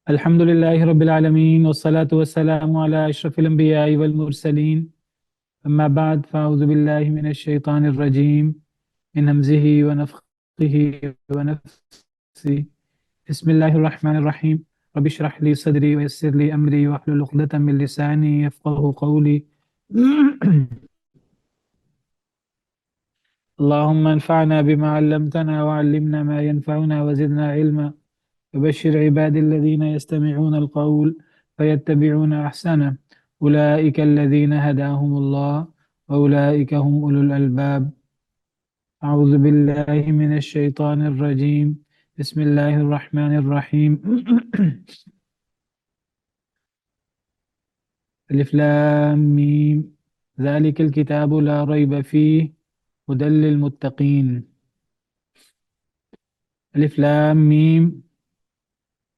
الحمد لله رب العالمين والصلاة والسلام على أشرف الأنبياء والمرسلين. أما بعد فأعوذ بالله من الشيطان الرجيم من همزه ونفخه ونفسه. بسم الله الرحمن الرحيم. رب اشرح لي صدري ويسر لي أمري واحلل عقدة من لساني يفقه قولي. اللهم انفعنا بما علمتنا وعلمنا ما ينفعنا وزدنا علما. وبشر عبادي الذين يستمعون القول فيتبعون أحسنه. أولئك الذين هداهم الله وأولئك هم أولو الألباب. أعوذ بالله من الشيطان الرجيم. بسم الله الرحمن الرحيم. ألف لام ميم. ذلك الكتاب لا ريب فيه هدى للمتقين. ألف لام ميم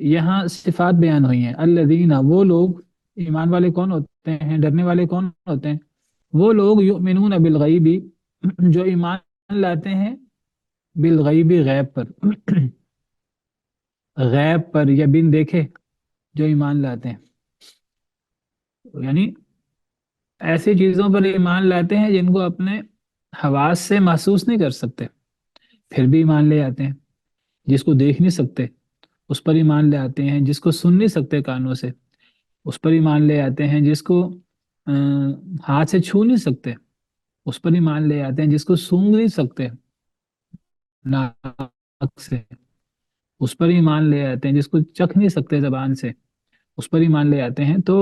یہاں صفات بیان ہوئی ہیں، الذین، وہ لوگ، ایمان والے کون ہوتے ہیں، ڈرنے والے کون ہوتے ہیں؟ وہ لوگ یؤمنون بالغیب، جو ایمان لاتے ہیں بالغیب، غیب پر، غیب پر یا بن دیکھے جو ایمان لاتے ہیں، یعنی ایسی چیزوں پر ایمان لاتے ہیں جن کو اپنے حواس سے محسوس نہیں کر سکتے، پھر بھی ایمان لے آتے ہیں۔ جس کو دیکھ نہیں سکتے اس پر ایمان لے آتے ہیں، جس کو سن نہیں سکتے کانوں سے اس پر ایمان لے آتے ہیں، جس کو ہاتھ سے چھو نہیں سکتے اس پر ایمان لے آتے ہیں، جس کو سونگھ نہیں سکتے ناک سے اس پر ایمان لے آتے ہیں، جس کو چکھ نہیں سکتے زبان سے اس پر ایمان لے آتے ہیں۔ تو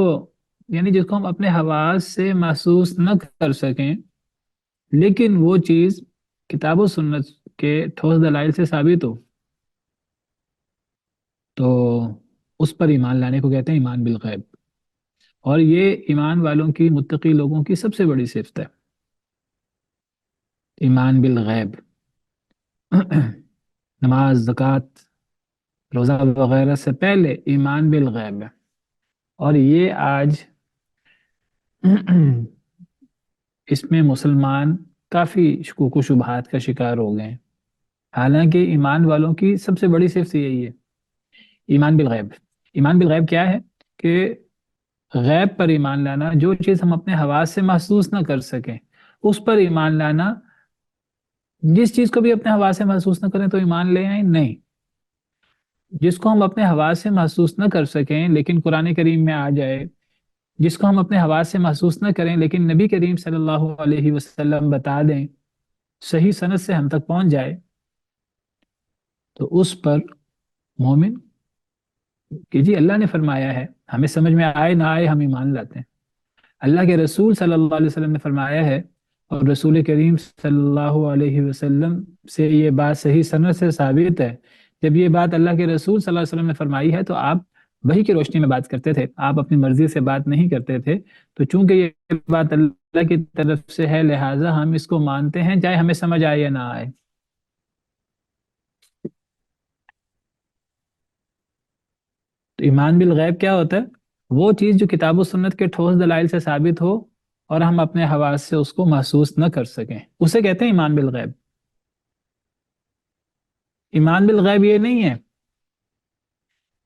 یعنی جس کو ہم اپنے حواس سے محسوس نہ کر سکیں لیکن وہ چیز کتاب و سنت کے ٹھوس دلائل سے ثابت ہو، تو اس پر ایمان لانے کو کہتے ہیں ایمان بالغیب۔ اور یہ ایمان والوں کی، متقی لوگوں کی سب سے بڑی صفت ہے، ایمان بالغیب۔ نماز، زکوٰۃ، روزہ وغیرہ سے پہلے ایمان بالغیب ہے، اور یہ آج اس میں مسلمان کافی شکوک و شبہات کا شکار ہو گئے ہیں، حالانکہ ایمان والوں کی سب سے بڑی صفت یہی ہے، ایمان بالغیب۔ ایمان بالغیب کیا ہے؟ کہ غیب پر ایمان لانا، جو چیز ہم اپنے حواس سے محسوس نہ کر سکیں اس پر ایمان لانا۔ جس چیز کو بھی اپنے حواس سے محسوس نہ کریں تو ایمان لے آئیں؟ نہیں۔ جس کو ہم اپنے حواس سے محسوس نہ کر سکیں لیکن قرآن کریم میں آ جائے، جس کو ہم اپنے حواس سے محسوس نہ کریں لیکن نبی کریم صلی اللہ علیہ وسلم بتا دیں، صحیح سند سے ہم تک پہنچ جائے، تو اس پر مومن کہ جی اللہ نے فرمایا ہے، ہمیں سمجھ میں آئے نہ آئے ہم ایمان لاتے ہیں۔ اللہ کے رسول صلی اللہ علیہ وسلم نے فرمایا ہے، اور رسول کریم صلی اللہ علیہ وسلم سے یہ بات صحیح سند سے ثابت ہے۔ جب یہ بات اللہ کے رسول صلی اللہ علیہ وسلم نے فرمائی ہے تو آپ وحی کی روشنی میں بات کرتے تھے، آپ اپنی مرضی سے بات نہیں کرتے تھے۔ تو چونکہ یہ بات اللہ کی طرف سے ہے لہٰذا ہم اس کو مانتے ہیں، چاہے ہمیں سمجھ آئے یا نہ آئے۔ تو ایمان بالغیب کیا ہوتا ہے؟ وہ چیز جو کتاب و سنت کے ٹھوس دلائل سے ثابت ہو اور ہم اپنے حواس سے اس کو محسوس نہ کر سکیں، اسے کہتے ہیں ایمان بالغیب۔ ایمان بالغیب یہ نہیں ہے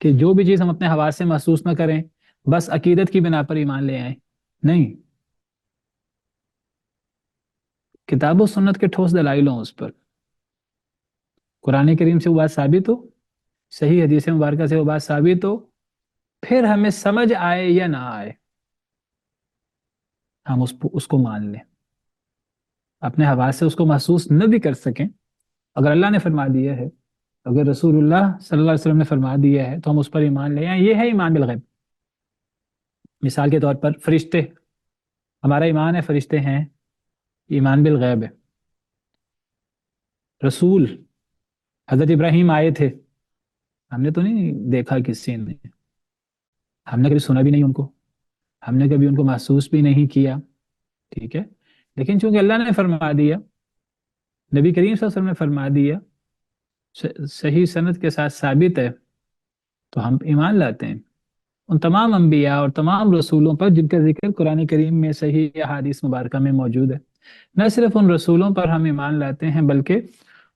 کہ جو بھی چیز ہم اپنے حواس سے محسوس نہ کریں بس عقیدت کی بنا پر ایمان لے آئیں، نہیں، کتاب و سنت کے ٹھوس دلائل ہوں اس پر، قرآن کریم سے وہ بات ثابت ہو، صحیح حدیث مبارکہ سے وہ بات ثابت ہو، پھر ہمیں سمجھ آئے یا نہ آئے ہم اس کو مان لیں، اپنے حواس سے اس کو محسوس نہ بھی کر سکیں، اگر اللہ نے فرما دیا ہے، اگر رسول اللہ صلی اللہ علیہ وسلم نے فرما دیا ہے تو ہم اس پر ایمان لے آئیں، یہ ہے ایمان بالغیب۔ مثال کے طور پر فرشتے، ہمارا ایمان ہے فرشتے ہیں، ایمان بالغیب ہے۔ رسول حضرت ابراہیم آئے تھے، ہم نے تو نہیں دیکھا کسی نے، ہم نے کبھی سنا بھی نہیں ان کو، ہم نے کبھی ان کو محسوس بھی نہیں کیا، ٹھیک ہے، لیکن چونکہ اللہ نے فرما دیا، نبی کریم صلی اللہ علیہ وسلم نے فرما دیا، صحیح سند کے ساتھ ثابت ہے، تو ہم ایمان لاتے ہیں ان تمام انبیاء اور تمام رسولوں پر جن کا ذکر قرآن کریم میں صحیح احادیث مبارکہ میں موجود ہے۔ نہ صرف ان رسولوں پر ہم ایمان لاتے ہیں بلکہ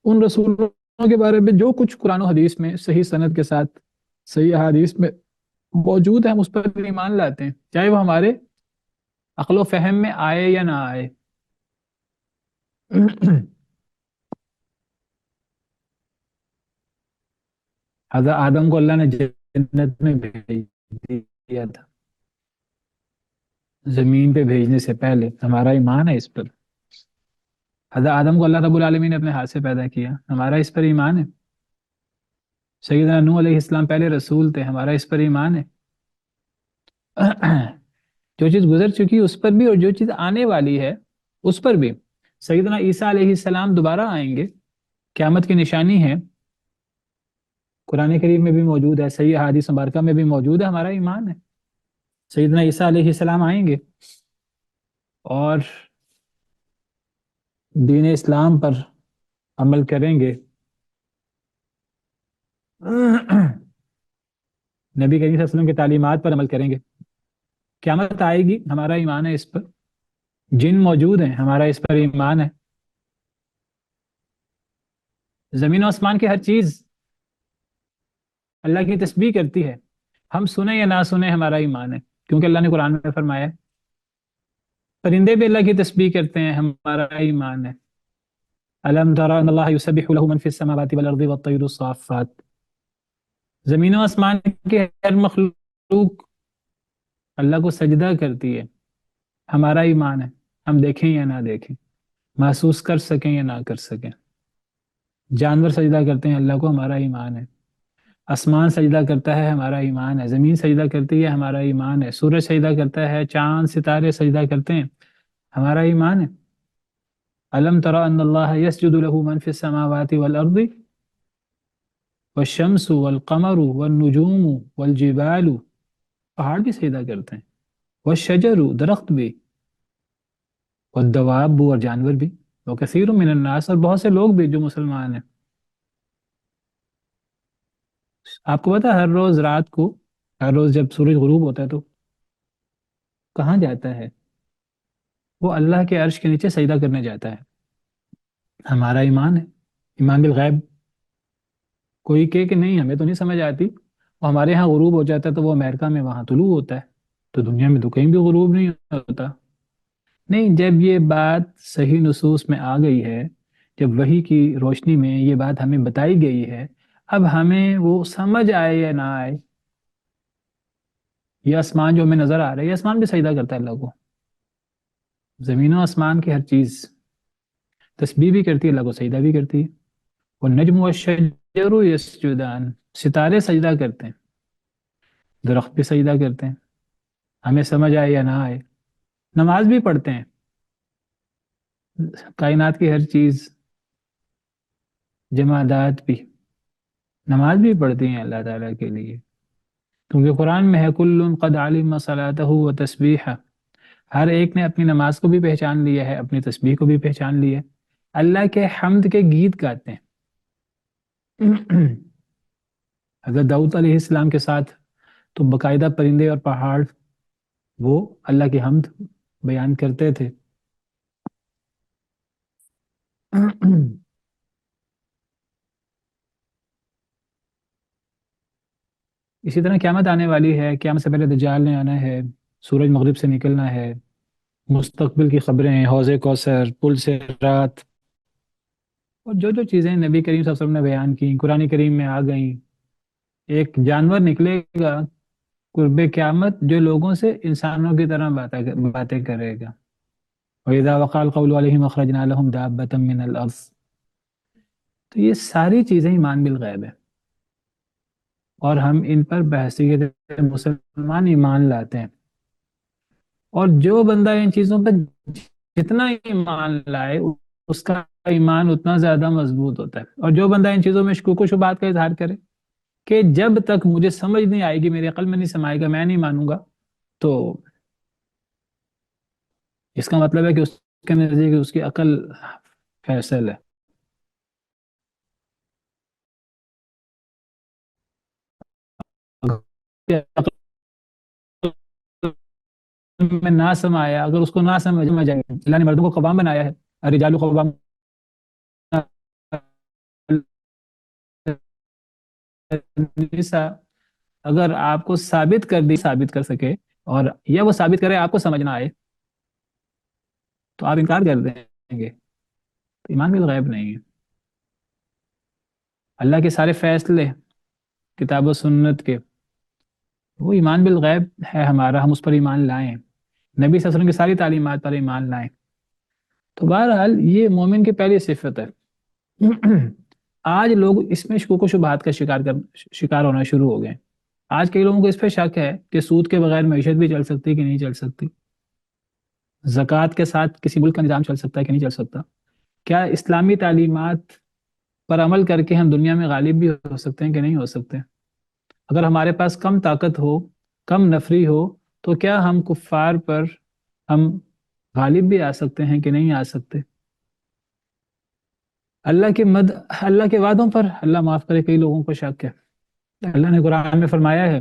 ان رسولوں کے بارے میں جو کچھ قرآن و حدیث میں صحیح سند کے ساتھ صحیح احادیث میں موجود ہے ہم اس پر ایمان لاتے ہیں، چاہے وہ ہمارے عقل و فہم میں آئے یا نہ آئے۔ حضرت آدم کو اللہ نے جنت میں بھیج دیا تھا، زمین پہ بھیجنے سے پہلے، ہمارا ایمان ہے اس پر۔ حضرت آدم کو اللہ رب العالمین نے اپنے ہاتھ سے پیدا کیا، ہمارا اس پر ایمان ہے۔ سیدنا نوح علیہ السلام پہلے رسول تھے، ہمارا اس پر ایمان ہے۔ جو چیز گزر چکی اس پر بھی اور جو چیز آنے والی ہے اس پر بھی۔ سیدنا عیسیٰ علیہ السلام دوبارہ آئیں گے، قیامت کی نشانی ہے، قرآن کریم میں بھی موجود ہے، صحیح احادیث مبارکہ میں بھی موجود ہے، ہمارا ایمان ہے۔ سیدنا عیسیٰ علیہ السلام آئیں گے اور دین اسلام پر عمل کریں گے، نبی کریم صلی اللہ علیہ وسلم کی تعلیمات پر عمل کریں گے، قیامت آئے گی، ہمارا ایمان ہے اس پر، جن موجود ہیں ہمارا اس پر ایمان ہے، زمین و آسمان کی ہر چیز اللہ کی تسبیح کرتی ہے، ہم سنیں یا نہ سنیں ہمارا ایمان ہے، کیونکہ اللہ نے قرآن میں فرمایا ہے، پرندے بھی اللہ کی تسبیح کرتے ہیں، ہمارا ایمان ہے۔ الم تر ان اللہ یسبح له من فی السماوات والارض والطیر الصافات، زمین و آسمان کے ہر مخلوق اللہ کو سجدہ کرتی ہے، ہمارا ایمان ہے، ہم دیکھیں یا نہ دیکھیں، محسوس کر سکیں یا نہ کر سکیں، جانور سجدہ کرتے ہیں اللہ کو، ہمارا ایمان ہے، آسمان سجدہ کرتا ہے، ہمارا ایمان ہے، زمین سجدہ کرتی ہے، ہمارا ایمان ہے، سورج سجدہ کرتا ہے، چاند ستارے سجدہ کرتے ہیں، ہمارا ایمان ہے۔ الم تر ان اللہ یسجد له من فی السماوات والارض والشمس والقمر والنجوم والجبال، پہاڑ بھی سجدہ کرتے ہیں، والشجر درخت بھی، والدواب اور جانور بھی، وکثیر من الناس اور بہت سے لوگ بھی جو مسلمان ہیں۔ آپ کو پتا ہر روز رات کو، ہر روز جب سورج غروب ہوتا ہے تو کہاں جاتا ہے؟ وہ اللہ کے عرش کے نیچے سجدہ کرنے جاتا ہے، ہمارا ایمان ہے، ایمان بالغیب۔ کوئی کہ نہیں ہمیں تو نہیں سمجھ آتی، وہ ہمارے ہاں غروب ہو جاتا ہے تو وہ امریکہ میں وہاں طلوع ہوتا ہے، تو دنیا میں تو کہیں بھی غروب نہیں ہوتا۔ نہیں، جب یہ بات صحیح نصوص میں آ گئی ہے، جب وحی کی روشنی میں یہ بات ہمیں بتائی گئی ہے، اب ہمیں وہ سمجھ آئے یا نہ آئے، یہ آسمان جو ہمیں نظر آ رہا ہے، یہ آسمان بھی سجدہ کرتا ہے اللہ کو، زمین و آسمان کی ہر چیز تسبیح بھی کرتی ہے اللہ کو، سجدہ بھی کرتی ہے۔ والنجم والشجر یسجدان، ستارے سجدہ کرتے ہیں، درخت بھی سجدہ کرتے ہیں، ہمیں سمجھ آئے یا نہ آئے، نماز بھی پڑھتے ہیں، کائنات کی ہر چیز، جمادات بھی نماز بھی پڑھتی ہیں اللہ تعالیٰ کے لیے، کیونکہ قرآن میں ہے کل قد علم صلاتہ و تسبیحہ، ہر ایک نے اپنی نماز کو بھی پہچان لیا ہے، اپنی تسبیح کو بھی پہچان لیا ہے، اللہ کے حمد کے گیت گاتے ہیں۔ حضرت داؤد علیہ السلام کے ساتھ تو باقاعدہ پرندے اور پہاڑ وہ اللہ کی حمد بیان کرتے تھے۔ اسی طرح قیامت آنے والی ہے، قیامت سے پہلے دجال نے آنا ہے، سورج مغرب سے نکلنا ہے، مستقبل کی خبریں، حوض کوثر، پل سے رات، اور جو جو چیزیں نبی کریم صلی اللہ علیہ وسلم نے بیان کی، قرآن کریم میں آ گئیں۔ ایک جانور نکلے گا قرب قیامت جو لوگوں سے انسانوں کی طرح باتیں کرے گا، وَإِذَا وَقَعَ الْقَوْلُ عَلَيْهِمْ أَخْرَجْنَا لَهُمْ دَابَّةً مِّنَ الْأَرْضِ، تو یہ ساری چیزیں ایمان بالغیب ہے، اور ہم ان پر بحیثیت مسلمان ایمان لاتے ہیں، اور جو بندہ ان چیزوں پر جتنا ایمان لائے اس کا ایمان اتنا زیادہ مضبوط ہوتا ہے، اور جو بندہ ان چیزوں میں شکوک و شبہات کا اظہار کرے کہ جب تک مجھے سمجھ نہیں آئے گی، میرے عقل میں نہیں سمائے گا، میں نہیں مانوں گا، تو اس کا مطلب ہے کہ اس کے نزدیک اس کی عقل فیصل ہے۔ عقل میں نہ سمایا، اگر اس کو نہ سمجھ میں جائے، اللہ نے مردوں کو قوام بنایا ہے، الرجال قوام النساء، اگر آپ کو ثابت کر سکے، اور یا وہ ثابت کرے آپ کو سمجھنا آئے، تو آپ انکار کر دیں گے، تو ایمان بالغیب نہیں ہے۔ اللہ کے سارے فیصلے کتاب و سنت کے، وہ ایمان بالغیب ہے ہمارا، ہم اس پر ایمان لائیں، نبی صلی اللہ علیہ وسلم کی ساری تعلیمات پر ایمان لائیں۔ تو بہرحال یہ مومن کی پہلی صفت ہے۔ آج لوگ اس میں شکوک و شبہات کا شکار ہونا شروع ہو گئے، آج کئی لوگوں کو اس پہ شک ہے کہ سود کے بغیر معیشت بھی چل سکتی کہ نہیں چل سکتی، زکوٰۃ کے ساتھ کسی ملک کا نظام چل سکتا ہے کہ نہیں چل سکتا، کیا اسلامی تعلیمات پر عمل کر کے ہم دنیا میں غالب بھی ہو سکتے ہیں کہ نہیں ہو سکتے، اگر ہمارے پاس کم طاقت ہو، کم نفری ہو، تو کیا ہم کفار پر ہم غالب بھی آ سکتے ہیں کہ نہیں آ سکتے۔ اللہ کے وعدوں پر اللہ معاف کرے کئی لوگوں کو شک ہے۔ اللہ نے قرآن میں فرمایا ہے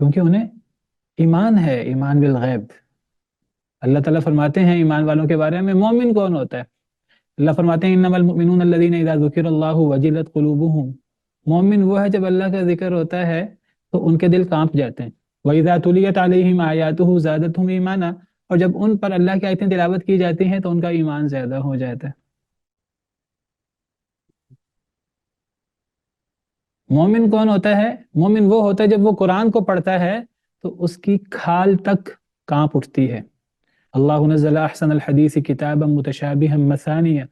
کیونکہ انہیں ایمان ہے، ایمان بالغیب۔ اللہ تعالیٰ فرماتے ہیں ایمان والوں کے بارے میں مومن کون ہوتا ہے؟ اللہ فرماتے ہیں انما المؤمنون الذین اذا ذکر اللہ وجلت قلوبہم، مومن وہ ہے جب اللہ کا ذکر ہوتا ہے تو ان کے دل کانپ جاتے ہیں۔ وَإِذَا تُلِيَتْ عَلَيْهِمْ آيَاتُهُ زَادَتْهُمْ ایمانا، اور جب ان پر اللہ کی آیتیں تلاوت کی جاتی ہیں تو ان کا ایمان زیادہ ہو جاتا ہے۔ مومن کون ہوتا ہے؟ مومن وہ ہوتا ہے جب وہ قرآن کو پڑھتا ہے تو اس کی کھال تک کانپ اٹھتی ہے۔ اللہ نزل احسن الحدیث کتابا متشابہا مثانیہ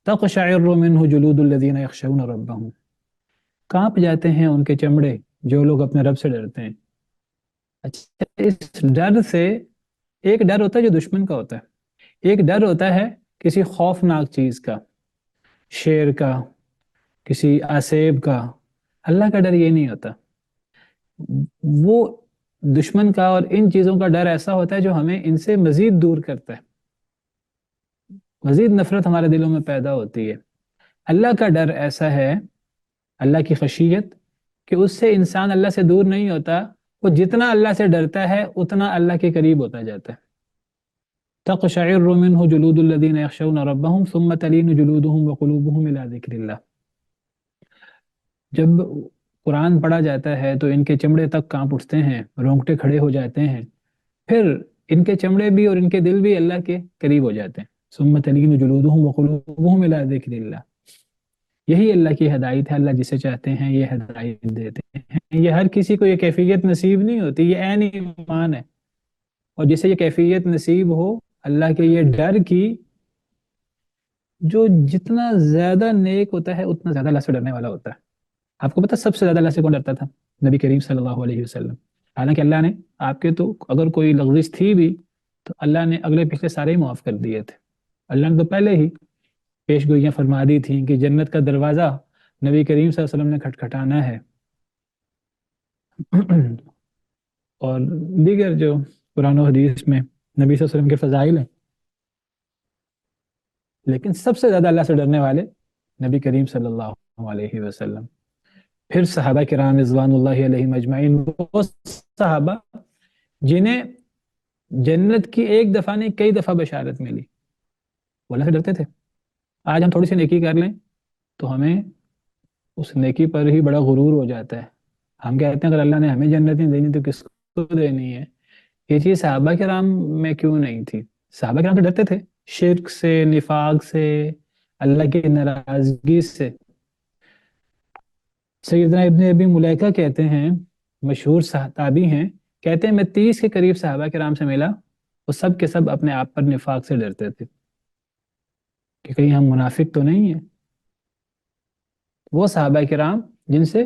تقشعر منہ جلود الذین یخشون ربہم، کانپ جاتے ہیں ان کے چمڑے جو لوگ اپنے رب سے ڈرتے ہیں۔ اچھا، اس ڈر سے ایک ڈر ہوتا ہے جو دشمن کا ہوتا ہے، ایک ڈر ہوتا ہے کسی خوفناک چیز کا، شیر کا، کسی آسیب کا۔ اللہ کا ڈر یہ نہیں ہوتا، وہ دشمن کا اور ان چیزوں کا ڈر ایسا ہوتا ہے جو ہمیں ان سے مزید دور کرتا ہے، مزید نفرت ہمارے دلوں میں پیدا ہوتی ہے۔ اللہ کا ڈر ایسا ہے، اللہ کی خشیت، کہ اس سے انسان اللہ سے دور نہیں ہوتا، وہ جتنا اللہ سے ڈرتا ہے اتنا اللہ کے قریب ہوتا جاتا ہے۔ تقشعر منہ جلود الذین یخشون ربہم ثم تلین جلودہم وقلوبہم الی ذکر اللہ، جب قرآن پڑھا جاتا ہے تو ان کے چمڑے تک کانپ اٹھتے ہیں، رونگٹے کھڑے ہو جاتے ہیں، پھر ان کے چمڑے بھی اور ان کے دل بھی اللہ کے قریب ہو جاتے ہیں۔ ثم تلین جلودہم وقلوبہم الی ذکر اللہ، یہی اللہ کی ہدایت ہے، اللہ جسے چاہتے ہیں یہ ہدایت دیتے ہیں۔ یہ ہر کسی کو یہ کیفیت نصیب نہیں ہوتی، یہ عین ایمان ہے، اور جسے یہ کیفیت نصیب ہو اللہ کے یہ ڈر کی، جو جتنا زیادہ نیک ہوتا ہے اتنا زیادہ اللہ سے ڈرنے والا ہوتا ہے۔ آپ کو پتہ سب سے زیادہ اللہ سے کون ڈرتا تھا؟ نبی کریم صلی اللہ علیہ وسلم۔ حالانکہ اللہ نے آپ کے تو اگر کوئی لغزش تھی بھی تو اللہ نے اگلے پچھلے سارے ہی معاف کر دیے تھے۔ اللہ نے تو پہلے ہی پیش گوئیاں فرما دی تھیں کہ جنت کا دروازہ نبی کریم صلی اللہ علیہ وسلم نے کھٹکھٹانا ہے، اور دیگر جو قرآن و حدیث میں نبی صلی اللہ علیہ وسلم کے فضائل ہیں، لیکن سب سے زیادہ اللہ سے ڈرنے والے نبی کریم صلی اللہ علیہ وسلم۔ پھر صحابہ کرام رضوان اللہ علیہم اجمعین، وہ صحابہ جنہیں جنت کی ایک دفعہ نہیں کئی دفعہ بشارت ملی، وہ اللہ سے ڈرتے تھے۔ آج ہم تھوڑی سی نیکی کر لیں تو ہمیں اس نیکی پر ہی بڑا غرور ہو جاتا ہے، ہم کہتے ہیں اگر اللہ نے ہمیں جنت نہیں دینی تو کس کو دینی ہے۔ یہ چیز صحابہ کرام میں کیوں نہیں تھی؟ صحابہ کرام سے ڈرتے تھے، شرک سے، نفاق سے، اللہ کی ناراضگی سے۔ سیدنا ابن ابی ملیکہ کہتے ہیں، مشہور صحابی ہیں، کہتے ہیں میں 30 کے قریب صحابہ کرام سے ملا، وہ سب کے سب اپنے آپ پر نفاق سے ڈرتے تھے کہ کہیں ہم منافق تو نہیں ہیں۔ وہ صحابہ کرام جن سے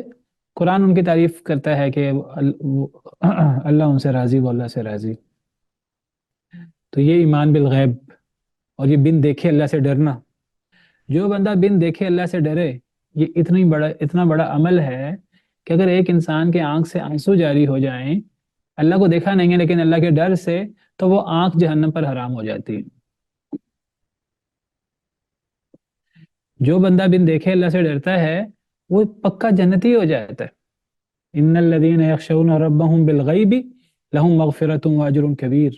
قرآن ان کی تعریف کرتا ہے کہ اللہ ان سے راضی، وہ اللہ سے راضی۔ تو یہ ایمان بالغیب اور یہ بن دیکھے اللہ سے ڈرنا، جو بندہ بن دیکھے اللہ سے ڈرے، یہ اتنا بڑا عمل ہے کہ اگر ایک انسان کے آنکھ سے آنسو جاری ہو جائیں، اللہ کو دیکھا نہیں ہے لیکن اللہ کے ڈر سے، تو وہ آنکھ جہنم پر حرام ہو جاتی ہے۔ جو بندہ بن دیکھے اللہ سے ڈرتا ہے وہ پکا جنتی ہو جاتا ہے۔ ان الذین یخشون ربہم بالغیب لہم مغفرۃ واجر کبیر،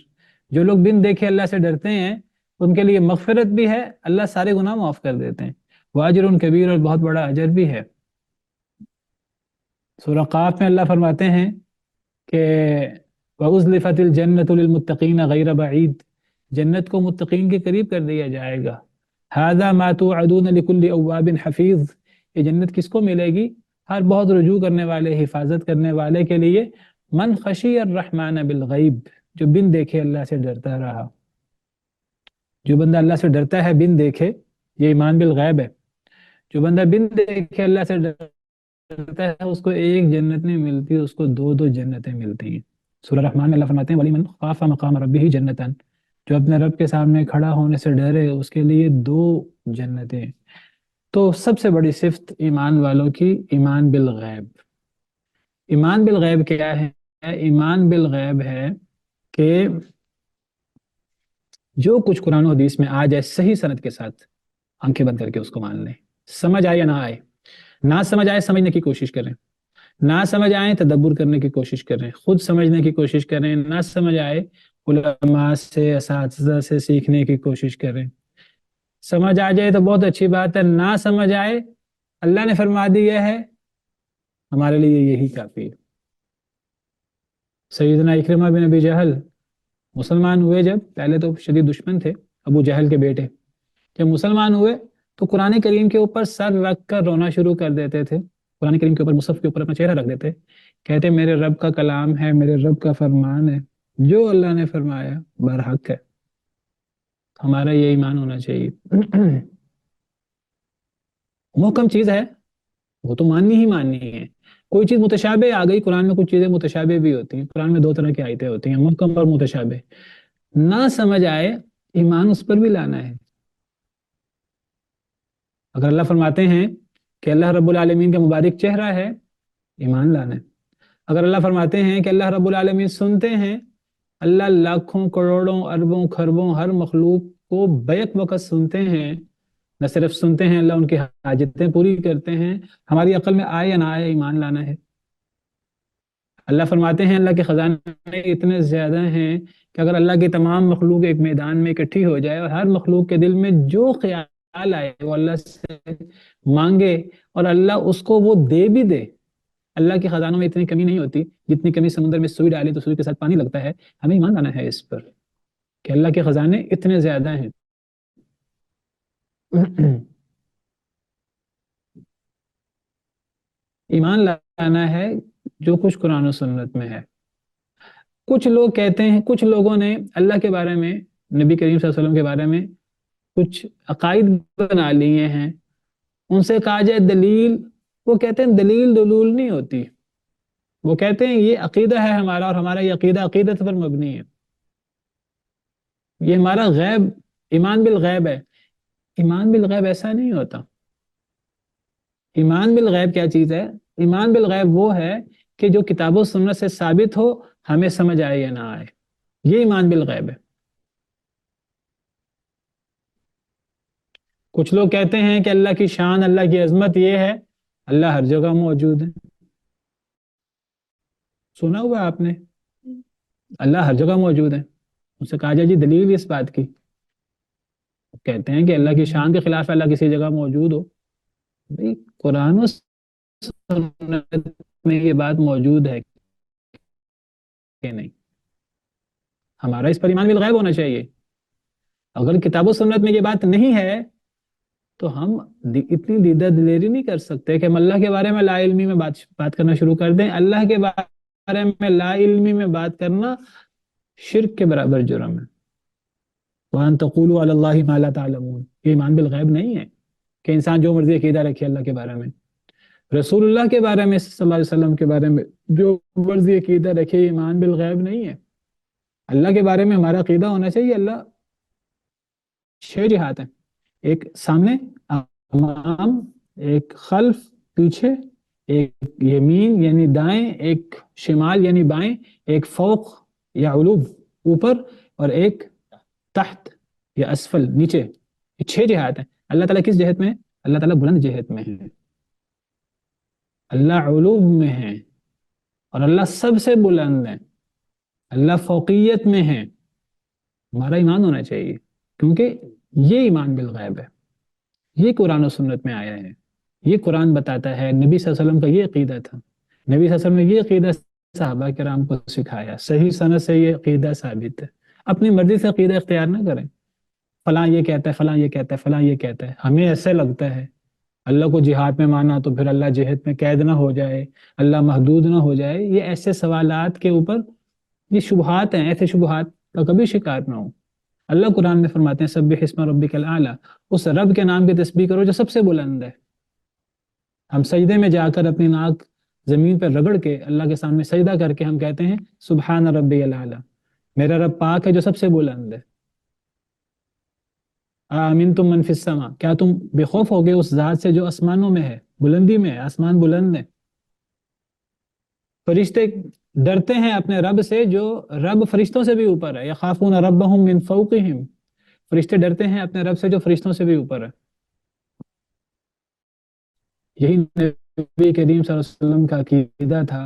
جو لوگ بن دیکھے اللہ سے ڈرتے ہیں ان کے لیے مغفرت بھی ہے، اللہ سارے گناہ معاف کر دیتے ہیں، واجر کبیر، اور بہت بڑا اجر بھی ہے۔ سورہ قاف میں اللہ فرماتے ہیں کہ وَأُزْلِفَتِ الْجَنَّةُ لِلْمُتَّقِينَ غَيْرَ بَعِيدٍ، جنت کو متقین کے قریب کر دیا جائے گا۔ هَذَا مَا تُوعَدُونَ لِكُلِّ أَوَّابٍ حَفِيظٍ، یہ جنت کس کو ملے گی؟ ہر بہت رجوع کرنے والے، حفاظت کرنے والے کے لیے۔ من خشی الرحمن بالغیب، جو بن دیکھے اللہ سے ڈرتا رہا۔ جو بندہ اللہ سے ڈرتا ہے بن دیکھے، یہ ایمان بالغیب ہے۔ جو بندہ بن دیکھے اللہ سے ڈرتا ہے اس کو ایک جنت نہیں ملتی، اس کو دو دو جنتیں ملتی ہیں۔ سورہ رحمان میں اللہ فرماتے ہیں وَلِمَنْ خَافَ مَقَامَ رَبِّهِ جَنَّتَانِ، جو اپنے رب کے سامنے کھڑا ہونے سے ڈرے اس کے لیے دو جنتیں۔ تو سب سے بڑی صفت ایمان والوں کی ایمان بالغیب۔ ایمان بالغیب کیا ہے؟ ایمان بالغیب ہے کہ جو کچھ قرآن و حدیث میں آ جائے صحیح سند کے ساتھ آنکھیں بند کر کے اس کو مان لیں، سمجھ آئے یا نہ آئے، نہ سمجھ آئے سمجھنے کی کوشش کریں، نہ سمجھ آئے تدبر کرنے کی کوشش کریں، خود سمجھنے کی کوشش کریں، نہ سمجھ آئے علماء سے، اساتذہ سے سیکھنے کی کوشش کریں۔ سمجھ آ جائے تو بہت اچھی بات ہے، نہ سمجھ آئے اللہ نے فرما دیا ہے ہمارے لیے یہی کافی ہے۔ سیدنا اکرمہ بن ابی جہل مسلمان ہوئے جب، پہلے تو شدید دشمن تھے، ابو جہل کے بیٹے، جب مسلمان ہوئے تو قرآن کریم کے اوپر سر رکھ کر رونا شروع کر دیتے تھے، قرآن کریم کے اوپر، مصحف کے اوپر اپنا چہرہ رکھ دیتے، کہتے میرے رب کا کلام ہے، میرے رب کا فرمان ہے، جو اللہ نے فرمایا برحق ہے۔ ہمارا یہ ایمان ہونا چاہیے۔ محکم چیز ہے وہ تو ماننی ہی ماننی ہے۔ کوئی چیز متشابہ آ گئی، قرآن میں کچھ چیزیں متشابہ بھی ہوتی ہیں، قرآن میں دو طرح کی آیتیں ہوتی ہیں، محکم اور متشابہ۔ نہ سمجھ آئے ایمان اس پر بھی لانا ہے۔ اگر اللہ فرماتے ہیں کہ اللہ رب العالمین کا مبارک چہرہ ہے، ایمان لانا ہے۔ اگر اللہ فرماتے ہیں کہ اللہ رب العالمین سنتے ہیں، اللہ لاکھوں کروڑوں اربوں خربوں ہر مخلوق کو بیک وقت سنتے ہیں، نہ صرف سنتے ہیں، اللہ ان کی حاجتیں پوری کرتے ہیں، ہماری عقل میں آئے یا نہ آئے ایمان لانا ہے۔ اللہ فرماتے ہیں اللہ کے خزانے اتنے زیادہ ہیں کہ اگر اللہ کی تمام مخلوق ایک میدان میں اکٹھی ہو جائے اور ہر مخلوق کے دل میں جو خیال آئے وہ اللہ سے مانگے اور اللہ اس کو وہ دے بھی دے، اللہ کے خزانوں میں اتنی کمی نہیں ہوتی جتنی کمی سمندر میں سوئی ڈالے تو سوئی کے ساتھ پانی لگتا ہے۔ ہمیں ایمان لانا ہے اس پر کہ اللہ کے خزانے اتنے زیادہ ہیں۔ ایمان لانا ہے جو کچھ قرآن و سنت میں ہے۔ کچھ لوگ کہتے ہیں، کچھ لوگوں نے اللہ کے بارے میں، نبی کریم صلی اللہ علیہ وسلم کے بارے میں کچھ عقائد بنا لیے ہیں، ان سے کہا جائے دلیل، وہ کہتے ہیں دلیل دلول نہیں ہوتی، وہ کہتے ہیں یہ عقیدہ ہے ہمارا اور ہمارا یہ عقیدہ عقیدت پر مبنی ہے، یہ ہمارا غیب، ایمان بالغیب ہے۔ ایمان بالغیب ایسا نہیں ہوتا۔ ایمان بالغیب کیا چیز ہے؟ ایمان بالغیب وہ ہے کہ جو کتاب و سنت سے ثابت ہو، ہمیں سمجھ آئے یا نہ آئے، یہ ایمان بالغیب ہے۔ کچھ لوگ کہتے ہیں کہ اللہ کی شان، اللہ کی عظمت یہ ہے اللہ ہر جگہ موجود ہے۔ سنا ہوا آپ نے؟ اللہ ہر جگہ موجود ہے، ان سے کہا جائے جی دلیل اس بات کی، کہتے ہیں کہ اللہ کی شان کے خلاف ہے اللہ کسی جگہ موجود ہو۔ بھئی قرآن و سنت میں یہ بات موجود ہے کہ نہیں؟ ہمارا اس پر ایمان بالغیب ہونا چاہیے۔ اگر کتاب و سنت میں یہ بات نہیں ہے تو ہم اتنی دیدہ دلیری نہیں کر سکتے کہ ہم اللہ کے بارے میں لا علمی میں بات کرنا شروع کر دیں۔ اللہ کے بارے میں لا علمی میں بات کرنا شرک کے برابر جرم ہے۔ وَأَن تَقُولُوا عَلَى اللَّهِ مَا لَا تَعْلَمُونَ، یہ ایمان بالغیب نہیں ہے کہ انسان جو مرضی عقیدہ رکھے اللہ کے بارے میں، رسول اللہ کے بارے میں صلی اللہ علیہ وسلم کے بارے میں جو مرضی عقیدہ رکھے، ایمان بالغیب نہیں ہے۔ اللہ کے بارے میں ہمارا عقیدہ ہونا چاہیے اللہ 6 جہات ہیں، ایک سامنے، امام، ایک خلف پیچھے، ایک یمین یعنی دائیں، ایک شمال یعنی بائیں، ایک فوق یا علو اوپر، اور ایک تحت یا اسفل نیچے۔ یہ 6 جہات ہیں۔ اللہ تعالیٰ کس جہت میں ہے؟ اللہ تعالیٰ بلند جہت میں ہے، اللہ علو میں ہے، اور اللہ سب سے بلند ہے، اللہ فوقیت میں ہے۔ ہمارا ایمان ہونا چاہیے، کیونکہ یہ ایمان بالغیب ہے، یہ قرآن و سنت میں آیا ہے، یہ قرآن بتاتا ہے، نبی صلی اللہ علیہ وسلم کا یہ عقیدہ تھا، نبی صلی اللہ علیہ وسلم نے یہ عقیدہ صحابہ کرام کو سکھایا، صحیح سند سے یہ عقیدہ ثابت ہے۔ اپنی مرضی سے عقیدہ اختیار نہ کریں، فلاں یہ کہتا ہے، فلاں یہ کہتا ہے، فلاں یہ کہتا ہے، ہمیں ایسے لگتا ہے۔ اللہ کو جہاد میں مانا تو پھر اللہ جہاد میں قید نہ ہو جائے، اللہ محدود نہ ہو جائے، یہ ایسے سوالات کے اوپر یہ شبہات ہیں، ایسے شبہات کا کبھی شکار نہ ہو۔ اللہ قرآن میں فرماتے ہیں سبح اسم ربک الاعلی، اس رب کے نام کی تسبیح کرو جو سب سے بلند ہے۔ ہم سجدے میں جا کر اپنی ناک زمین پر رگڑ کے اللہ کے سامنے سجدہ کر کے ہم کہتے ہیں سبحان ربی الاعلی، میرا رب پاک ہے جو سب سے بلند ہے۔ آمنتم من فی السماء، کیا تم بے خوف ہوگے اس ذات سے جو آسمانوں میں ہے، بلندی میں ہے، آسمان بلند ہے۔ فرشتے ڈرتے ہیں اپنے رب سے جو رب فرشتوں سے بھی اوپر ہے، یخافون ربہم من فوقہم، فرشتے ڈرتے ہیں اپنے رب سے جو فرشتوں سے بھی اوپر ہے۔ یہی نبی نبی کریم صلی اللہ علیہ وسلم کا عقیدہ تھا.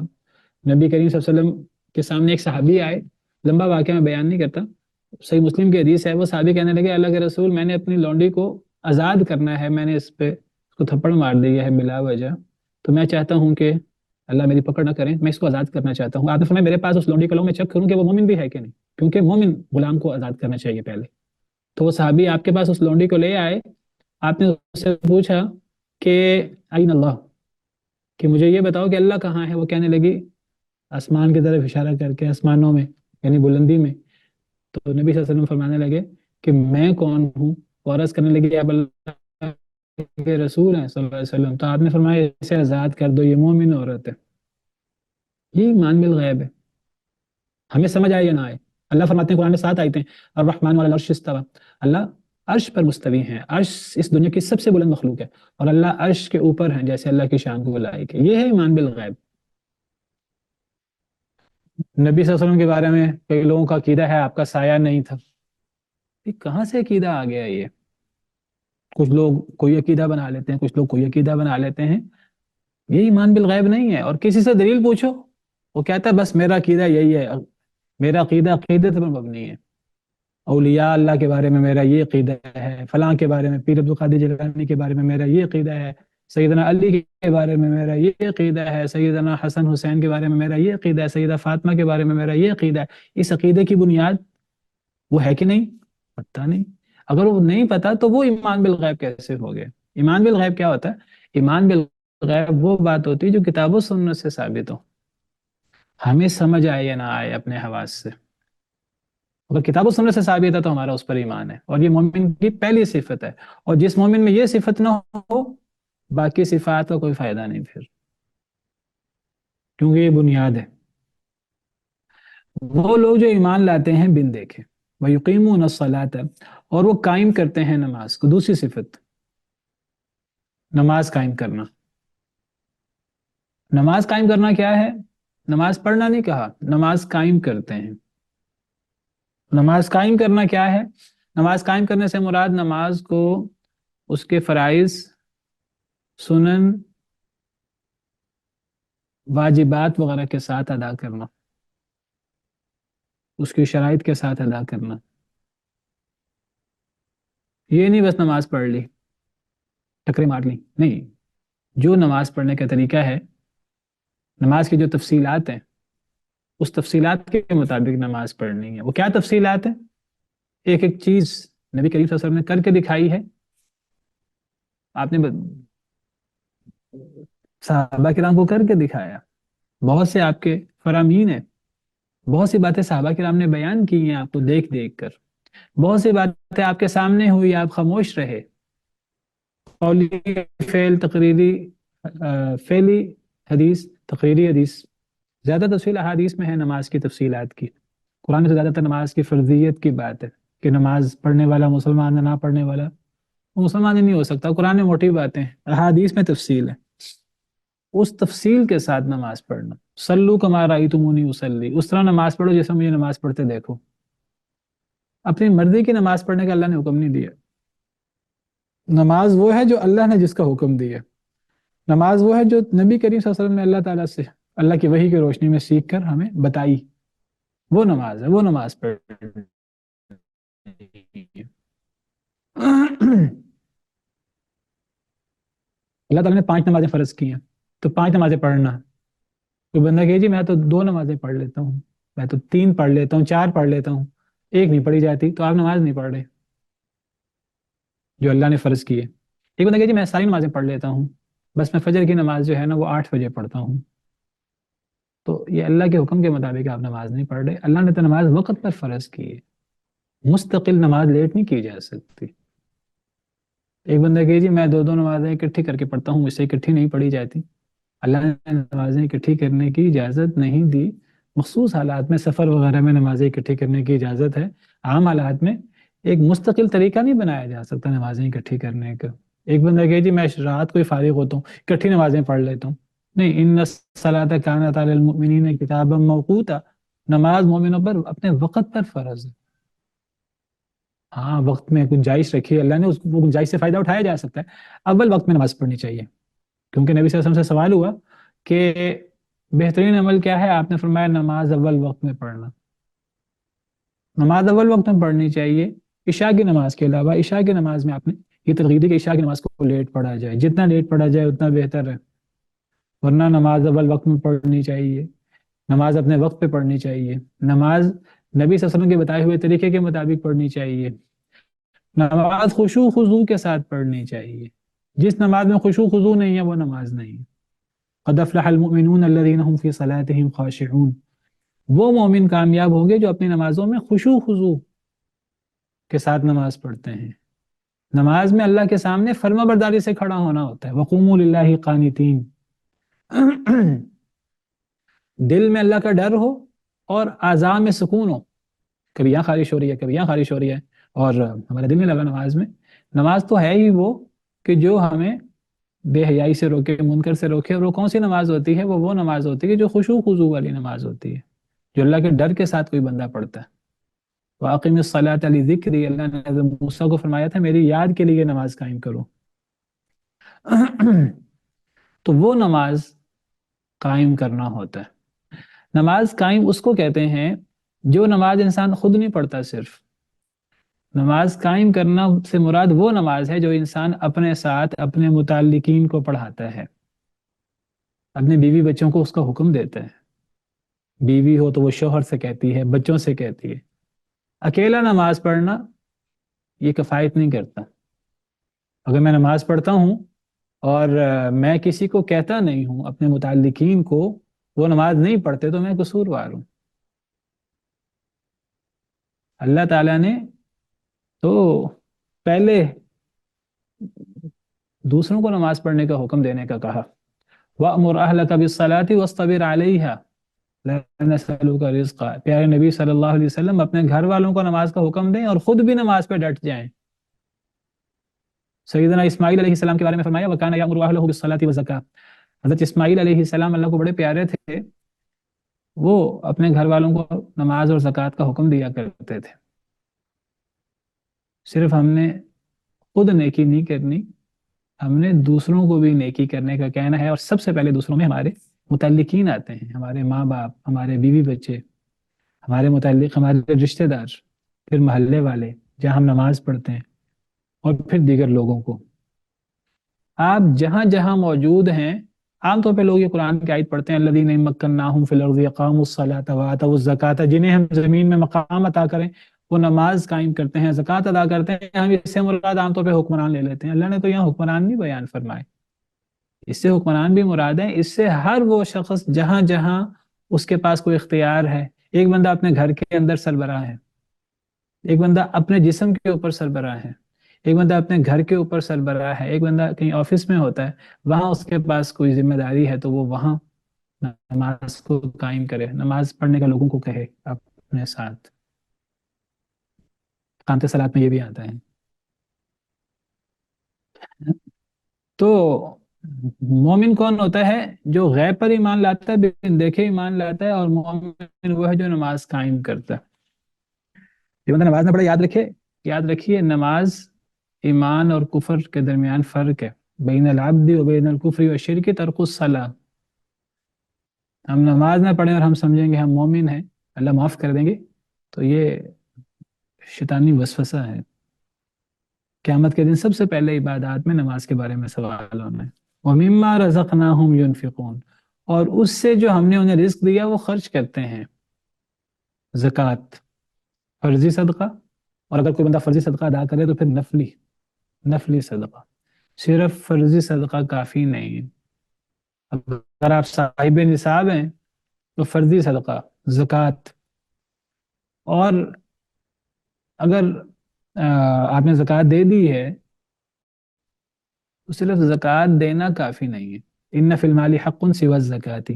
نبی کریم صلی اللہ علیہ وسلم کے سامنے ایک صحابی آئے، لمبا واقعہ میں بیان نہیں کرتا، صحیح مسلم کی حدیث ہے. وہ صحابی کہنے لگے اللہ کے رسول، میں نے اپنی لونڈی کو آزاد کرنا ہے، میں نے اس پہ اس کو تھپڑ مار دیا ہے بلا وجہ، تو میں چاہتا ہوں کہ اللہ میری پکڑ نہ کریں، میں اس کو آزاد کرنا چاہتا ہوں. آپ نے فرمایا میرے پاس اس لونڈی کا لو، میں چیک کروں کہ وہ مومن بھی ہے کہ نہیں، کیونکہ مومن غلام کو آزاد کرنا چاہیے پہلے. تو وہ صحابی آپ کے پاس اس لونڈی کو لے آئے، آپ نے اس سے پوچھا کہ این اللہ، کہ مجھے یہ بتاؤ کہ اللہ کہاں ہے. وہ کہنے لگی آسمان کی طرف اشارہ کر کے، آسمانوں میں یعنی بلندی میں. تو نبی صلی اللہ علیہ وسلم فرمانے لگے کہ میں کون ہوں، اور عرض کرنے لگے اب اللہ کے رسول ہیں صلی اللہ علیہ وسلم. تو آپ نے فرمایا اسے آزاد کر دو، یہ مومن عورت ہے. یہ ایمان بالغیب ہے. ہمیں سمجھ آئے یا نہ آئے، اللہ فرماتے ہیں قرآن میں 7 آیتیں، الرحمن علی العرش استوی، اللہ عرش پر مستوی ہیں. عرش اس دنیا کی سب سے بلند مخلوق ہے، اور اللہ عرش کے اوپر ہیں، جیسے اللہ کی شان کو لائق ہے. یہ ہے ایمان بالغیب. نبی صلی اللہ علیہ وسلم کے بارے میں کئی لوگوں کا عقیدہ ہے آپ کا سایہ نہیں تھا. یہ کہاں سے عقیدہ آ گیا؟ یہ کچھ لوگ کوئی عقیدہ بنا لیتے ہیں، کچھ لوگ کوئی عقیدہ بنا لیتے ہیں. یہ ایمان بالغیب نہیں ہے. اور کسی سے دلیل پوچھو، وہ کہتا ہے بس میرا عقیدہ یہی ہے، میرا عقیدہ عقیدت پر مبنی ہے. اولیاء اللہ کے بارے میں میرا یہ عقیدہ ہے، فلاں کے بارے میں، پیر عبد القادر جیلانی کے بارے میں میرا یہ عقیدہ ہے، سیدنا علی کے بارے میں میرا یہ عقیدہ ہے، سیدنا حسن حسین کے بارے میں میرا یہ عقیدہ ہے، سیدہ فاطمہ کے بارے میں میرا یہ عقیدہ ہے. اس عقیدے کی بنیاد وہ ہے کہ نہیں؟ پتہ نہیں. اگر وہ نہیں پتا تو وہ ایمان بالغیب کیسے ہو گئے؟ ایمان بالغیب کیا ہوتا ہے؟ ایمان بالغیب وہ بات ہوتی ہے جو کتاب و سنت سے ثابت ہو، ہمیں سمجھ آئے یا نہ آئے اپنے حواس سے. اگر کتاب و سنت سے ثابت ہے تو ہمارا اس پر ایمان ہے، اور یہ مومن کی پہلی صفت ہے. اور جس مومن میں یہ صفت نہ ہو، باقی صفات کا کوئی فائدہ نہیں پھر، کیونکہ یہ بنیاد ہے. وہ لوگ جو ایمان لاتے ہیں بن دیکھے، وَيُقِيمُونَ الصَّلَاةَ، اور وہ قائم کرتے ہیں نماز کو. دوسری صفت نماز قائم کرنا. نماز قائم کرنا کیا ہے؟ نماز پڑھنا نہیں کہا، نماز قائم کرتے ہیں. نماز قائم کرنا کیا ہے؟ نماز قائم کرنے سے مراد نماز کو اس کے فرائض، سنن، واجبات وغیرہ کے ساتھ ادا کرنا، اس کی شرائط کے ساتھ ادا کرنا. یہ نہیں بس نماز پڑھ لی، ٹکرے مار لی، نہیں. جو نماز پڑھنے کا طریقہ ہے، نماز کی جو تفصیلات ہیں، اس تفصیلات کے مطابق نماز پڑھنی ہے. وہ کیا تفصیلات ہیں؟ ایک ایک چیز نبی کریم صلی اللہ علیہ وسلم نے کر کے دکھائی ہے. آپ نے صحابہ کرام کو کر کے دکھایا. بہت سے آپ کے فرامین ہیں، بہت سی باتیں صحابہ کرام نے بیان کی ہیں آپ کو دیکھ دیکھ کر. بہت سی باتیں آپ کے سامنے ہوئی، آپ خاموش رہے. قولی فعل، تقریری فعلی حدیث، تقریری حدیث. زیادہ تفصیل احادیث میں ہے نماز کی تفصیلات کی. قرآن سے زیادہ تر نماز کی فرضیت کی بات ہے کہ نماز پڑھنے والا مسلمان ہے، نہ پڑھنے والا وہ مسلمان ہی نہیں ہو سکتا. قرآن میں موٹی باتیں، احادیث میں تفصیل ہے. اس تفصیل کے ساتھ نماز پڑھنا. صلو کما رأیتمونی اصلی، اس طرح نماز پڑھو جیسے مجھے نماز پڑھتے دیکھو. اپنی مرضی کی نماز پڑھنے کا اللہ نے حکم نہیں دیا. نماز وہ ہے جو اللہ نے جس کا حکم دیا. نماز وہ ہے جو نبی کریم صلی اللہ علیہ وسلم نے اللہ تعالیٰ سے، اللہ کی وحی کی روشنی میں سیکھ کر ہمیں بتائی. وہ نماز ہے، وہ نماز پڑھنی ہے. اللہ تعالیٰ نے 5 نمازیں فرض کی ہیں، تو 5 نمازیں پڑھنا. تو بندہ کہے جی میں تو 2 نمازیں پڑھ لیتا ہوں، میں تو 3 پڑھ لیتا ہوں، 4 پڑھ لیتا ہوں، ایک نہیں پڑھی جاتی، تو آپ نماز نہیں پڑھ رہے جو اللہ نے فرض کی ہے. ایک بندہ کہے جی میں ساری نمازیں پڑھ لیتا ہوں، بس میں فجر کی نماز جو ہے نا وہ 8 بجے پڑھتا ہوں. تو یہ اللہ کے حکم کے مطابق آپ نماز نہیں پڑھ رہے. اللہ نے تو نماز وقت پر فرض کی ہے، مستقل نماز لیٹ نہیں کی جا سکتی. ایک بندہ کہے جی میں 2 نمازیں اکٹھی کر کے پڑھتا ہوں، مجھ سے اکٹھی نہیں پڑھی جاتی. اللہ نے نمازیں اکٹھی کرنے کی اجازت نہیں دی. مخصوص حالات میں، سفر وغیرہ میں نمازیں اکٹھی کرنے کی اجازت ہے. عام حالات میں ایک مستقل طریقہ نہیں بنایا جا سکتا نمازیں اکٹھی کرنے کا. ایک بندہ کہے جی میں رات کو ہی فارغ ہوتا ہوں، اکٹھی نمازیں پڑھ لیتا ہوں. نہیں، ان الصلاۃ کانت علی المؤمنین کتابا موقوتا، نماز مومنوں پر اپنے وقت پر فرض ہے. ہاں وقت میں گنجائش رکھی ہے اللہ نے، اس گنجائش سے فائدہ اٹھایا جا سکتا ہے. اول وقت میں نماز پڑھنی چاہیے، کیونکہ نبی صلی اللہ علیہ وسلم سے سوال ہوا کہ بہترین عمل کیا ہے، آپ نے فرمایا نماز اول وقت میں پڑھنا. نماز اول وقت میں پڑھنی چاہیے، عشاء کی نماز کے علاوہ. عشاء کی نماز میں آپ نے یہ ترغیب دی کہ عشاء کی نماز کو لیٹ پڑھا جائے، جتنا لیٹ پڑھا جائے اتنا بہتر ہے، ورنہ نماز اول وقت میں پڑھنی چاہیے، نماز اپنے وقت پہ پڑھنی چاہیے، نماز نبی صلی اللہ علیہ وسلم کے بتائے ہوئے طریقے کے مطابق پڑھنی چاہیے، نماز خشوع خضوع کے ساتھ پڑھنی چاہیے. جس نماز میں خشوع خضوع نہیں ہے وہ نماز نہیں ہے. قد افلح المؤمنون الذين هم في صلاتهم خاشعون. وہ مومن کامیاب ہوں گے جو اپنی نمازوں میں خشوع خضوع کے ساتھ نماز پڑھتے ہیں. نماز میں اللہ کے سامنے فرما برداری سے کھڑا ہونا ہوتا ہے. وقوموا للہ قانتین. دل میں اللہ کا ڈر ہو اور اعضاء میں سکون ہو. کبھی یہاں خارش ہو رہی ہے، کبھی یہاں خارش ہو رہی ہے، اور ہمارے دل میں لگا نماز میں. نماز تو ہے ہی وہ کہ جو ہمیں بے حیائی سے روکے، منکر سے روکے. اور وہ کون سی نماز ہوتی ہے؟ وہ نماز ہوتی ہے جو خشوع خضوع والی نماز ہوتی ہے، جو اللہ کے ڈر کے ساتھ کوئی بندہ پڑھتا ہے. وَأَقِمِ الصَّلَاةَ لِذِكْرِي. اللہ نے حضرت موسیٰ کو فرمایا تھا میری یاد کے لیے نماز قائم کرو. تو وہ نماز قائم کرنا ہوتا ہے. نماز قائم اس کو کہتے ہیں جو نماز انسان خود نہیں پڑھتا. صرف نماز قائم کرنا سے مراد وہ نماز ہے جو انسان اپنے ساتھ اپنے متعلقین کو پڑھاتا ہے، اپنے بیوی بچوں کو اس کا حکم دیتا ہے. بیوی ہو تو وہ شوہر سے کہتی ہے، بچوں سے کہتی ہے. اکیلا نماز پڑھنا یہ کفایت نہیں کرتا. اگر میں نماز پڑھتا ہوں اور میں کسی کو کہتا نہیں ہوں، اپنے متعلقین کو وہ نماز نہیں پڑھتے، تو میں قصوروار ہوں. اللہ تعالیٰ نے تو پہلے دوسروں کو نماز پڑھنے کا حکم دینے کا کہا. وَأْمُرْ أَهْلَكَ بِالصَّلَاةِ وَاصْطَبِرْ عَلَيْهَا لَا نَسْأَلُكَ رِزْقًا. پیارے نبی صلی اللہ علیہ وسلم اپنے گھر والوں کو نماز کا حکم دیں اور خود بھی نماز پہ ڈٹ جائیں. سیدنا اسماعیل علیہ السلام کے بارے میں فرمایا وَكَانَ يَأْمُرُ أَهْلَهُ بِالصَّلَاةِ وَالزَّكَاةِ. حضرت اسماعیل علیہ السلام اللہ کو بڑے پیارے تھے، وہ اپنے گھر والوں کو نماز اور زکوٰۃ کا حکم دیا کرتے تھے. صرف ہم نے خود نیکی نہیں کرنی، ہم نے دوسروں کو بھی نیکی کرنے کا کہنا ہے. اور سب سے پہلے دوسروں میں ہمارے متعلقین آتے ہیں، ہمارے ماں باپ، ہمارے بیوی بچے، ہمارے متعلق، ہمارے رشتہ دار، پھر محلے والے جہاں ہم نماز پڑھتے ہیں، اور پھر دیگر لوگوں کو. آپ جہاں جہاں موجود ہیں، عام طور پہ لوگ یہ قرآن کی آیت پڑھتے ہیں الذین ان مکناہم فی الارض اقاموا الصلاۃ وآتوا الزکاۃ. جنہیں ہم زمین میں مقام عطا کریں وہ نماز قائم کرتے ہیں، زکوٰۃ ادا کرتے ہیں. ہم اس سے مراد عام طور پہ حکمران لے لیتے ہیں. اللہ نے تو یہاں حکمران نہیں بیان فرمائے. اس سے حکمران بھی مراد ہے، اس سے ہر وہ شخص جہاں جہاں اس کے پاس کوئی اختیار ہے. ایک بندہ اپنے گھر کے اندر سربراہ ہے، ایک بندہ اپنے جسم کے اوپر سربراہ ہے، ایک بندہ اپنے گھر کے اوپر سربراہ ہے، ایک بندہ کہیں آفس میں ہوتا ہے، وہاں اس کے پاس کوئی ذمہ داری ہے تو وہ وہاں نماز کو قائم کرے، نماز پڑھنے کا لوگوں کو کہے اپنے ساتھ. قامت صلاۃ میں یہ بھی آتا ہے. تو مومن کون ہوتا ہے؟ جو غیب پر ایمان لاتا ہے، بن دیکھے ایمان لاتا ہے. اور مومن وہ ہے جو نماز قائم کرتا ہے. یہ بندہ نماز نہ پڑھے، یاد رکھیے نماز ایمان اور کفر کے درمیان فرق ہے. بین العبد و بین الکفر والشرک ترک الصلاۃ. ہم نماز نہ پڑھیں اور ہم سمجھیں گے ہم مومن ہیں، اللہ معاف کر دیں گے، تو یہ شیطانی وسوسہ ہے. قیامت کے دن سب سے پہلے عبادات میں نماز کے بارے میں سوال ہونا ہے. وَمِمَّا رَزَقْنَاهُمْ يُنْفِقُونَ. اور اس سے جو ہم نے انہیں رزق دیا وہ خرچ کرتے ہیں. زکوٰۃ فرضی صدقہ، اور اگر کوئی بندہ فرضی صدقہ ادا کرے تو پھر نفلی صدقہ. صرف فرضی صدقہ کافی نہیں ہے. اگر آپ صاحب نصاب ہیں تو فرضی صدقہ، زکوٰۃ. اور اگر آپ نے زکوٰۃ دے دی ہے تو صرف زکوٰۃ دینا کافی نہیں ہے. ان فی المال حق سوی الزکوٰۃ.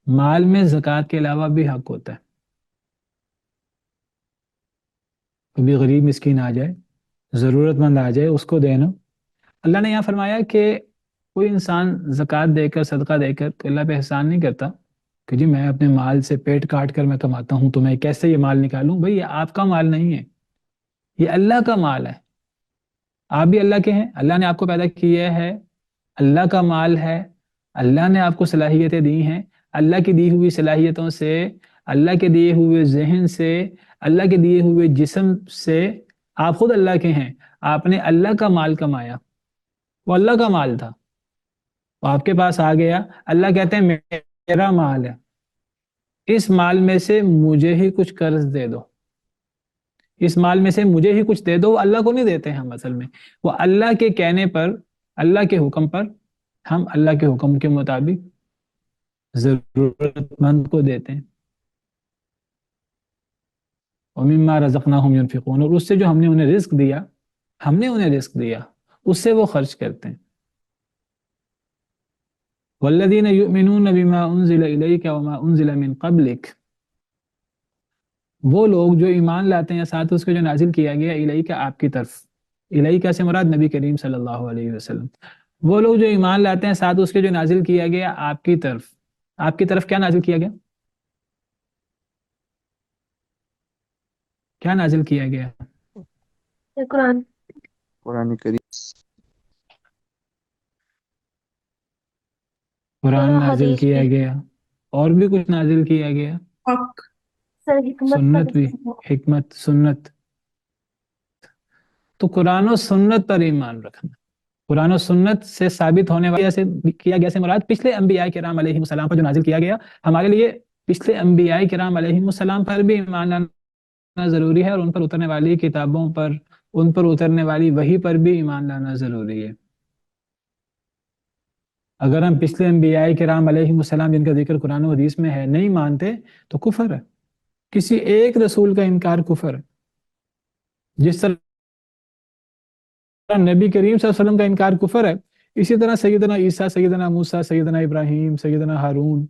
مال میں زکوٰۃ کے علاوہ بھی حق ہوتا ہے. کبھی غریب مسکین آ جائے، ضرورت مند آ جائے، اس کو دینا. اللہ نے یہاں فرمایا کہ کوئی انسان زکوٰۃ دے کر، صدقہ دے کر تو اللہ پہ احسان نہیں کرتا کہ جی میں اپنے مال سے پیٹ کاٹ کر میں کماتا ہوں تو میں کیسے یہ مال نکالوں. بھئی یہ آپ کا مال نہیں ہے، یہ اللہ کا مال ہے. آپ بھی اللہ کے ہیں، اللہ نے آپ کو پیدا کیا ہے اللہ کا مال ہے، اللہ نے آپ کو صلاحیتیں دی ہیں، اللہ کی دی ہوئی صلاحیتوں سے، اللہ کے دیے ہوئے ذہن سے، اللہ کے دیے ہوئے جسم سے آپ خود اللہ کے ہیں، آپ نے اللہ کا مال کمایا، وہ اللہ کا مال تھا، وہ آپ کے پاس آ گیا، اللہ کہتے ہیں میرا مال ہے، اس مال میں سے مجھے ہی کچھ قرض دے دو، اس مال میں سے مجھے ہی کچھ دے دو۔ وہ اللہ کو نہیں دیتے ہیں ہم اصل میں، وہ اللہ کے کہنے پر، اللہ کے حکم پر، ہم اللہ کے حکم کے مطابق ضرورت مند کو دیتے ہیں۔ وَمِمَّا رَزَقْنَاهُمْ يُنْفِقُونَ، اور اس سے جو ہم نے انہیں رزق دیا، ہم نے انہیں رزق دیا، اس سے وہ خرچ کرتے ہیں۔ وَالَّذِينَ يُؤْمِنُونَ بِمَا أُنزِلَ إِلَيْكَ وَمَا أُنزِلَ مِن قَبْلِكَ، وہ لوگ جو ایمان لاتے ہیں ساتھ اس کے جو نازل کیا گیا الیک آپ کی طرف، الیک سے مراد نبی کریم صلی اللہ علیہ وسلم، وہ لوگ جو ایمان لاتے ہیں ساتھ اس کے جو نازل کیا گیا آپ کی طرف، آپ کی طرف کیا نازل کیا گیا؟ کیا نازل کیا گیا؟ قرآن قرآن کریم، قرآن نازل حدیث کیا بھی، گیا، اور بھی کچھ نازل کیا گیا، حق سر حکمت سنت بھی، حکمت، سنت۔ تو قرآن و سنت پر ایمان رکھنا، قرآن و سنت سے ثابت ہونے والی سے کیا گیا سے مراد پچھلے انبیاء کرام علیہ السلام پر جو نازل کیا گیا، ہمارے لیے پچھلے انبیاء کرام علیہ السلام پر بھی ایمان لانا ضروری ہے، اور ان پر اترنے والی کتابوں پر، ان پر اترنے والی وحی پر بھی ایمان لانا ضروری ہے۔ اگر ہم پچھلے انبیاء کرام علیہ السلام جن کا ذکر قرآن و حدیث میں ہے نہیں مانتے تو کفر ہے، کسی ایک رسول کا انکار کفر ہے، جس طرح نبی کریم صلی اللہ علیہ وسلم کا انکار کفر ہے، اسی طرح سیدنا عیسیٰ، سیدنا موسیٰ، سیدنا ابراہیم، سیدنا ہارون،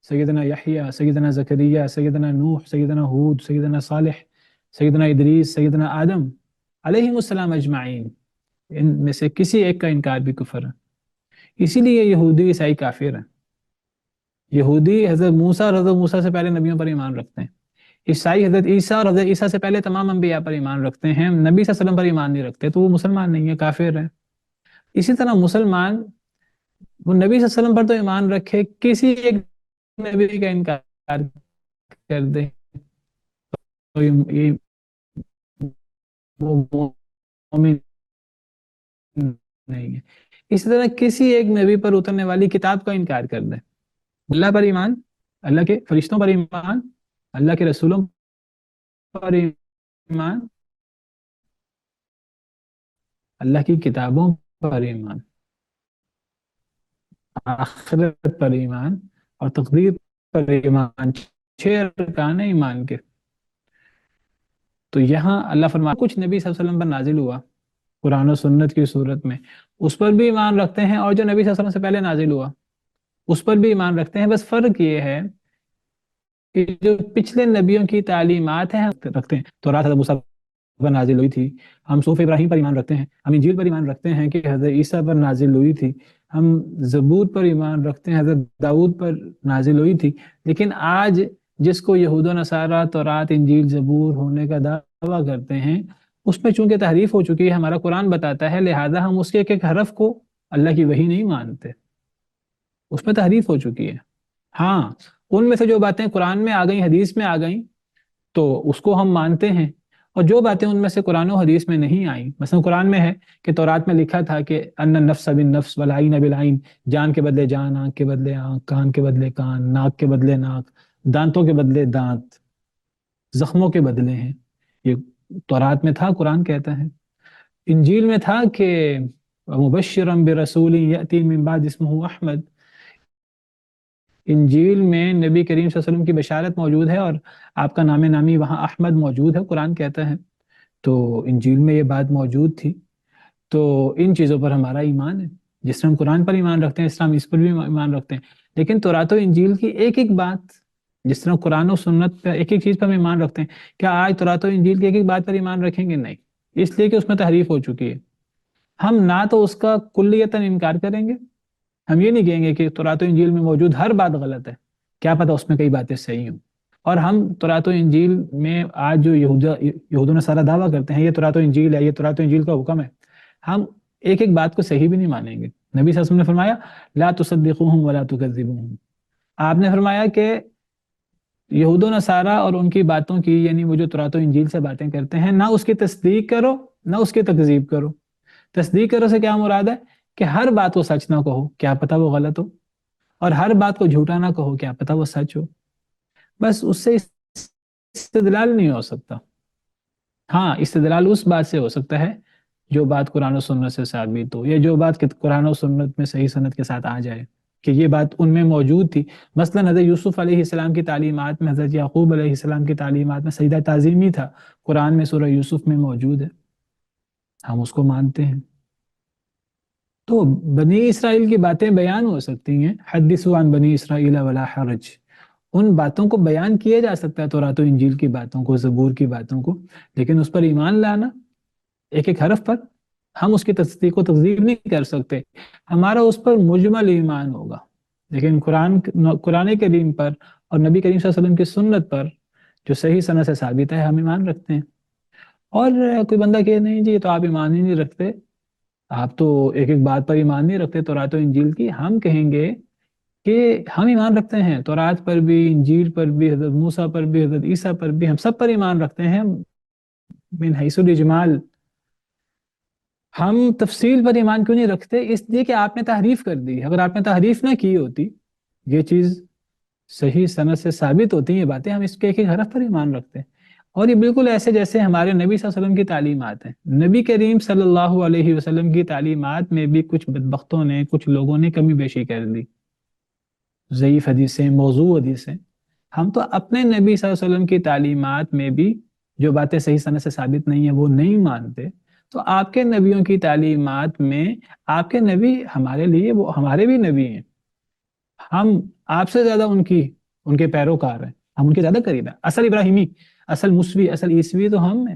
سیدنا یحییٰ، سیدنا زکریا، سیدنا نوح، سیدنا ہود، سیدنا صالح، سیدنا ادریس، سیدنا آدم علیہ السلام اجمعین، ان میں سے کسی ایک کا انکار بھی کفر ہے۔ اسی لیے یہودی عیسائی کافر ہیں، یہودی حضرت موسیٰ اور حضرت موسیٰ سے پہلے نبیوں پر ایمان رکھتے ہیں، عیسائی حضرت عیسیٰ اور حضرت عیسیٰ سے پہلے تمام انبیاء پر ایمان رکھتے ہیں، نبی صلی اللہ علیہ وسلم پر ایمان نہیں رکھتے، تو وہ مسلمان نہیں ہے، کافر ہے۔ اسی طرح مسلمان وہ نبی صلی اللہ علیہ وسلم پر تو ایمان رکھے، کسی ایک نبی کا انکار کر دے تو یہ وہ مومن نہیں ہے۔ اسی طرح کسی ایک نبی پر اترنے والی کتاب کا انکار کر دے، اللہ پر ایمان، اللہ کے فرشتوں پر ایمان، اللہ کے رسولوں پر ایمان، اللہ کی کتابوں پر ایمان، آخرت پر ایمان، اور تقدیر پر ایمان، 6 ارکان ایمان کے۔ تو یہاں اللہ فرماتا کچھ نبی صلی اللہ علیہ وسلم پر نازل ہوا قرآن و سنت کی صورت میں، اس پر بھی ایمان رکھتے ہیں، اور جو نبی صلی اللہ علیہ وسلم سے پہلے نازل ہوا اس پر بھی ایمان رکھتے ہیں، بس فرق یہ ہے کہ جو پچھلے نبیوں کی تعلیمات ہیں رکھتے ہیں، تورات حضرت موسیٰ پر نازل ہوئی تھی، ہم صحف ابراہیم پر ایمان رکھتے ہیں، ہم انجیل پر ایمان رکھتے ہیں کہ حضرت عیسیٰ پر نازل ہوئی تھی، ہم زبور پر ایمان رکھتے ہیں حضرت داؤد پر نازل ہوئی تھی۔ لیکن آج جس کو یہود و نصارہ تورات انجیل زبور ہونے کا دعویٰ کرتے ہیں، اس میں چونکہ تحریف ہو چکی ہے، ہمارا قرآن بتاتا ہے، لہذا ہم اس کے ایک ایک حرف کو اللہ کی وحی نہیں مانتے، اس میں تحریف ہو چکی ہے۔ ہاں، ان میں سے جو باتیں قرآن میں آ گئیں، حدیث میں آ گئیں، تو اس کو ہم مانتے ہیں، اور جو باتیں ان میں سے قرآن و حدیث میں نہیں آئیں، مثلا قرآن میں ہے کہ تورات میں لکھا تھا کہ ان النفس بالنفس والعین بالعین، جان کے بدلے جان، آنکھ کے بدلے آنکھ، کان کے بدلے کان، ناک کے بدلے ناک، دانتوں کے بدلے دانت، زخموں کے بدلے ہیں، یہ تورات میں تھا، قرآن کہتا ہے۔ انجیل میں تھا کہ مبشرا برسول یأتی من بعد اسمہ احمد، انجیل میں نبی کریم صلی اللہ علیہ وسلم کی بشارت موجود ہے، اور آپ کا نام نامی وہاں احمد موجود ہے، قرآن کہتا ہے، تو انجیل میں یہ بات موجود تھی۔ تو ان چیزوں پر ہمارا ایمان ہے، جس طرح ہم قرآن پر ایمان رکھتے ہیں، اس طرح ہم اس پر بھی ایمان رکھتے ہیں، لیکن تورات و انجیل کی ایک ایک بات، جس طرح قرآن و سنت پر ایک ایک چیز پر ہم ایمان رکھتے ہیں، کیا آج تورات و انجیل کی ایک ایک بات پر ایمان رکھیں گے؟ نہیں، اس لیے کہ اس میں تحریف ہو چکی ہے۔ ہم نہ تو اس کا کلیتاً انکار کریں گے، ہم یہ نہیں کہیں گے کہ تورات و انجیل میں موجود ہر بات غلط ہے، کیا پتہ اس میں کئی باتیں صحیح ہوں، اور ہم تورات و انجیل میں آج جو یہود و نصارہ دعویٰ کرتے ہیں یہ تورات و انجیل ہے، یہ تورات و انجیل کا حکم ہے، ہم ایک ایک بات کو صحیح بھی نہیں مانیں گے، نبی صلی اللہ علیہ وسلم نے فرمایا لا تصدقوہم ولا تکذبوہم، آپ نے فرمایا کہ یہود و نصارہ اور ان کی باتوں کی، یعنی وہ جو تورات و انجیل سے باتیں کرتے ہیں، نہ اس کی تصدیق کرو نہ اس کی تکذیب کرو۔ تصدیق کرو سے کیا مراد ہے کہ ہر بات کو سچ نہ کہو، کیا پتہ وہ غلط ہو، اور ہر بات کو جھوٹا نہ کہو، کیا پتہ وہ سچ ہو۔ بس اس سے استدلال نہیں ہو سکتا۔ ہاں، استدلال اس بات سے ہو سکتا ہے جو بات قرآن و سنت سے ثابت ہو، یا جو بات قرآن و سنت میں صحیح سند کے ساتھ آ جائے کہ یہ بات ان میں موجود تھی۔ مثلا حضرت یوسف علیہ السلام کی تعلیمات میں، حضرت یعقوب علیہ السلام کی تعلیمات میں سجدہ تعظیمی تھا، قرآن میں سورہ یوسف میں موجود ہے، ہم اس کو مانتے ہیں۔ تو بنی اسرائیل کی باتیں بیان ہو سکتی ہیں، حدثوا عن بنی اسرائیل ولا حرج، ان باتوں کو بیان کیا جا سکتا ہے، تورات و انجیل کی باتوں کو، زبور کی باتوں کو، لیکن اس پر ایمان لانا ایک ایک حرف پر، ہم اس کی تصدیق و تکذیب نہیں کر سکتے، ہمارا اس پر مجمل ایمان ہوگا، لیکن قرآن کریم پر اور نبی کریم صلی اللہ علیہ وسلم کی سنت پر جو صحیح سند سے ثابت ہے، ہم ایمان رکھتے ہیں۔ اور کوئی بندہ کہ نہیں جی تو آپ ایمان ہی نہیں رکھتے، آپ تو ایک ایک بات پر ایمان نہیں رکھتے تورات و انجیل کی، ہم کہیں گے کہ ہم ایمان رکھتے ہیں تورات پر بھی، انجیل پر بھی، حضرت موسیٰ پر بھی، حضرت عیسیٰ پر بھی، ہم سب پر ایمان رکھتے ہیں من حیث الاجمال۔ ہم تفصیل پر ایمان کیوں نہیں رکھتے؟ اس لیے کہ آپ نے تحریف کر دی۔ اگر آپ نے تحریف نہ کی ہوتی، یہ چیز صحیح سند سے ثابت ہوتی، یہ باتیں، ہم اس کے ایک ایک حرف پر ایمان رکھتے ہیں۔ اور یہ بالکل ایسے جیسے ہمارے نبی صلی اللہ علیہ وسلم کی تعلیمات ہیں۔ نبی کریم صلی اللہ علیہ وسلم کی تعلیمات میں بھی کچھ بدبختوں نے، کچھ لوگوں نے کمی بیشی کر دی، ضعیف حدیثیں، موضوع حدیثیں۔ ہم تو اپنے نبی صلی اللہ علیہ وسلم کی تعلیمات میں بھی جو باتیں صحیح سند سے ثابت نہیں ہیں وہ نہیں مانتے، تو آپ کے نبیوں کی تعلیمات میں، آپ کے نبی ہمارے لیے، وہ ہمارے بھی نبی ہیں، ہم آپ سے زیادہ ان کے پیروکار ہیں، ہم ان کے زیادہ قریب ہیں۔ اصل ابراہیمی، اصل موسوی، اصل عیسوی تو ہم ہیں۔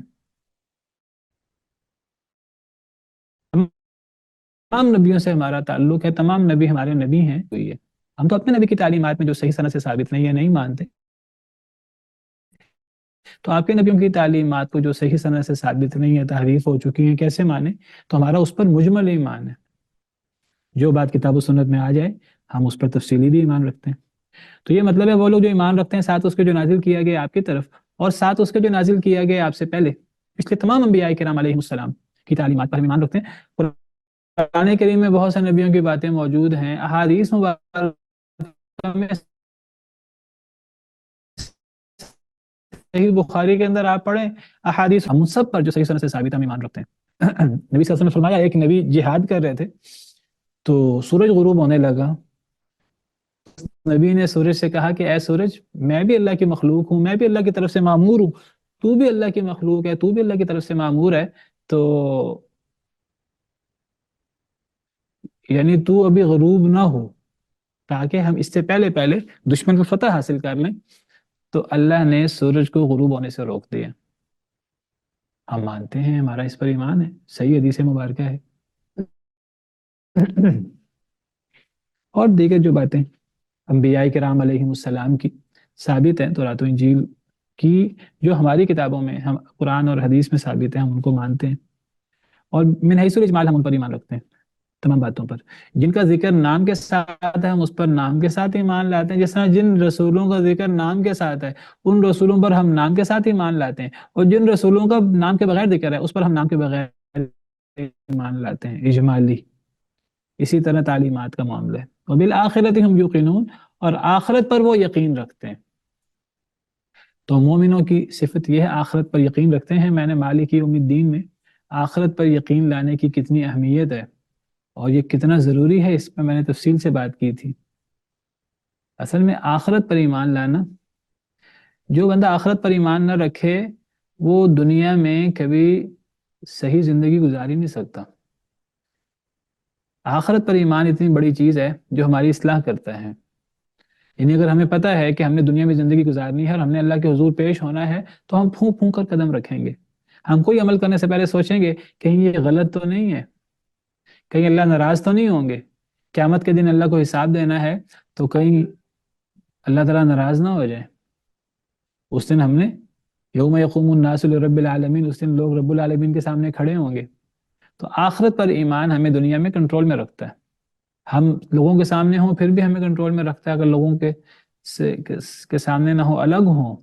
تمام نبیوں سے ہمارا تعلق ہے، تمام نبی ہمارے نبی ہیں، تو یہ ہم تو اپنے نبی کی تعلیمات میں جو صحیح سند سے ثابت نہیں ہے نہیں مانتے، تو آپ کے نبیوں کی تعلیمات کو جو صحیح سند سے ثابت نہیں ہے، تحریف ہو چکی ہیں، کیسے مانیں؟ تو ہمارا اس پر مجمل ایمان ہے، جو بات کتاب و سنت میں آ جائے ہم اس پر تفصیلی بھی ایمان رکھتے ہیں۔ تو یہ مطلب ہے وہ لوگ جو ایمان رکھتے ہیں ساتھ اس کے جو نازل کیا گیا آپ کی طرف، اور ساتھ اس کے جو نازل کیا گیا آپ سے پہلے پچھلے تمام انبیاء کرام علیہ السلام کی تعلیمات پر ہم ایمان رکھتے ہیں۔ قرآن کریم میں بہت سے نبیوں کی باتیں موجود ہیں، احادیث مبارکہ میں، صحیح بخاری کے اندر آپ پڑھیں احادیث، ہم سب پر جو صحیح سند سے ثابت ہم ایمان رکھتے ہیں۔ نبی صلی اللہ علیہ وسلم نے فرمایا ایک نبی جہاد کر رہے تھے تو سورج غروب ہونے لگا، نبی نے سورج سے کہا کہ اے سورج، میں بھی اللہ کی مخلوق ہوں، میں بھی اللہ کی طرف سے معمور ہوں، تو بھی اللہ کی مخلوق ہے، تو بھی اللہ کی طرف سے معمور ہے، تو یعنی تو ابھی غروب نہ ہو تاکہ ہم اس سے پہلے دشمن کو فتح حاصل کر لیں۔ تو اللہ نے سورج کو غروب ہونے سے روک دیا۔ ہم مانتے ہیں، ہمارا اس پر ایمان ہے، صحیح حدیث مبارکہ ہے۔ اور دیگر جو باتیں انبیاء کرام علیہ السلام کی ثابت ہیں تورات و انجیل کی، جو ہماری کتابوں میں، ہم قرآن اور حدیث میں ثابت ہیں، ہم ان کو مانتے ہیں، اور من حیث الاجمال ہم ان پر ایمان رکھتے ہیں، تمام باتوں پر۔ جن کا ذکر نام کے ساتھ ہے ہم اس پر نام کے ساتھ ایمان لاتے ہیں، جس طرح جن رسولوں کا ذکر نام کے ساتھ ہے ان رسولوں پر ہم نام کے ساتھ ایمان لاتے ہیں، اور جن رسولوں کا نام کے بغیر ذکر ہے اس پر ہم نام کے بغیر ایمان لاتے ہیں، اجمالی۔ اسی طرح تعلیمات کا معاملہ ہے۔ وبالآخرۃ ہم یوقنون، اور آخرت پر وہ یقین رکھتے ہیں۔ تو مومنوں کی صفت یہ ہے، آخرت پر یقین رکھتے ہیں۔ میں نے مالک یوم الدین میں آخرت پر یقین لانے کی کتنی اہمیت ہے اور یہ کتنا ضروری ہے، اس پہ میں نے تفصیل سے بات کی تھی۔ اصل میں آخرت پر ایمان لانا، جو بندہ آخرت پر ایمان نہ رکھے وہ دنیا میں کبھی صحیح زندگی گزار ہی نہیں سکتا۔ آخرت پر ایمان اتنی بڑی چیز ہے جو ہماری اصلاح کرتا ہے، یعنی اگر ہمیں پتہ ہے کہ ہم نے دنیا میں زندگی گزارنی ہے اور ہم نے اللہ کے حضور پیش ہونا ہے تو ہم پھونک پھونک کر قدم رکھیں گے، ہم کوئی عمل کرنے سے پہلے سوچیں گے کہیں یہ غلط تو نہیں ہے، کہیں اللہ ناراض تو نہیں ہوں گے، قیامت کے دن اللہ کو حساب دینا ہے تو کہیں اللہ تعالیٰ ناراض نہ ہو جائے۔ اس دن ہم نے یوم یقوم الناس لرب العالمین، اس دن لوگ رب العالمین کے سامنے کھڑے ہوں گے۔ تو آخرت پر ایمان ہمیں دنیا میں کنٹرول میں رکھتا ہے۔ ہم لوگوں کے سامنے ہوں پھر بھی ہمیں کنٹرول میں رکھتا ہے، اگر لوگوں کے سامنے نہ ہو، الگ ہوں،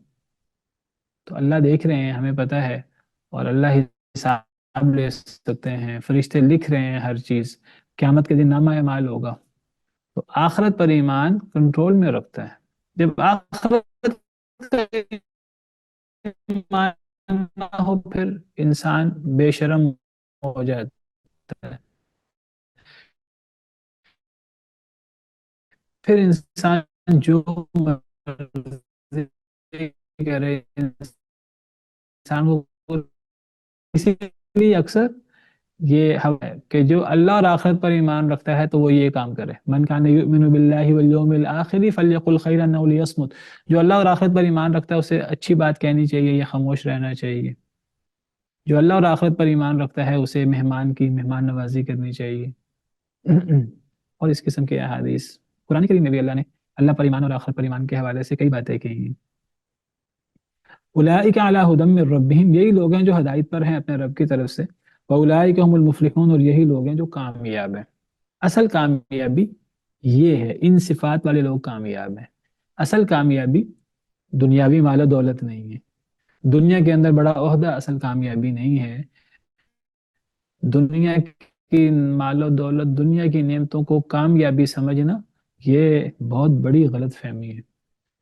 تو اللہ دیکھ رہے ہیں، ہمیں پتہ ہے، اور اللہ حساب لے سکتے ہیں، فرشتے لکھ رہے ہیں ہر چیز، قیامت کے دن نامہ اعمال ہوگا۔ تو آخرت پر ایمان کنٹرول میں رکھتا ہے۔ جب آخرت کا ایمان نہ ہو پھر انسان بے شرم ہو جاتا ہے، پھر انسان جو مرضی کرے، انسان کو اسی لیے اکثر یہ ہے کہ جو اللہ اور آخرت پر ایمان رکھتا ہے تو وہ یہ کام کرے، من کان یؤمن باللہ والیوم الآخر فلیقل خیرا او لیصمت، جو اللہ اور آخرت پر ایمان رکھتا ہے اسے اچھی بات کہنی چاہیے یا خاموش رہنا چاہیے، جو اللہ اور آخرت پر ایمان رکھتا ہے اسے مہمان نوازی کرنی چاہیے۔ اور اس قسم کے احادیث قرآن کریم میں بھی اللہ نے اللہ پر ایمان اور آخرت پر ایمان کے حوالے سے کئی باتیں کہی ہیں۔ اولئک علی ھدی من ربہم، یہی لوگ ہیں جو ہدایت پر ہیں اپنے رب کی طرف سے، واولئک هم المفلحون، اور یہی لوگ ہیں جو کامیاب ہیں۔ اصل کامیابی یہ ہے، ان صفات والے لوگ کامیاب ہیں۔ اصل کامیابی دنیاوی مال و دولت نہیں ہے، دنیا کے اندر بڑا عہدہ اصل کامیابی نہیں ہے، دنیا کی مال و دولت، دنیا کی نعمتوں کو کامیابی سمجھنا یہ بہت بڑی غلط فہمی ہے۔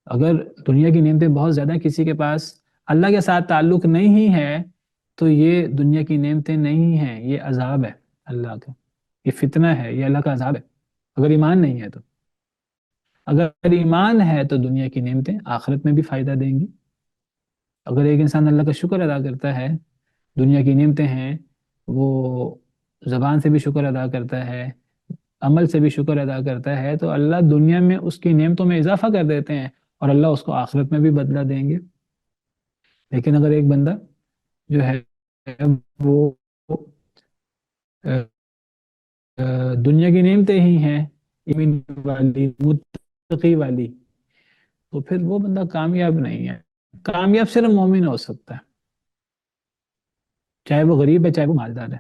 اگر دنیا کی نعمتیں بہت زیادہ کسی کے پاس اللہ کے ساتھ تعلق نہیں ہے تو یہ دنیا کی نعمتیں نہیں ہیں، یہ عذاب ہے اللہ کا، یہ فتنہ ہے، یہ اللہ کا عذاب ہے، اگر ایمان نہیں ہے تو۔ اگر ایمان ہے تو دنیا کی نعمتیں آخرت میں بھی فائدہ دیں گی۔ اگر ایک انسان اللہ کا شکر ادا کرتا ہے، دنیا کی نعمتیں ہیں، وہ زبان سے بھی شکر ادا کرتا ہے، عمل سے بھی شکر ادا کرتا ہے، تو اللہ دنیا میں اس کی نعمتوں میں اضافہ کر دیتے ہیں اور اللہ اس کو آخرت میں بھی بدلہ دیں گے۔ لیکن اگر ایک بندہ جو ہے وہ دنیا کی نعمتیں ہی ہیں ایمان والی، متقی والی، تو پھر وہ بندہ کامیاب نہیں ہے۔ کامیاب صرف مومن ہو سکتا ہے، چاہے وہ غریب ہے چاہے وہ مالدار ہے،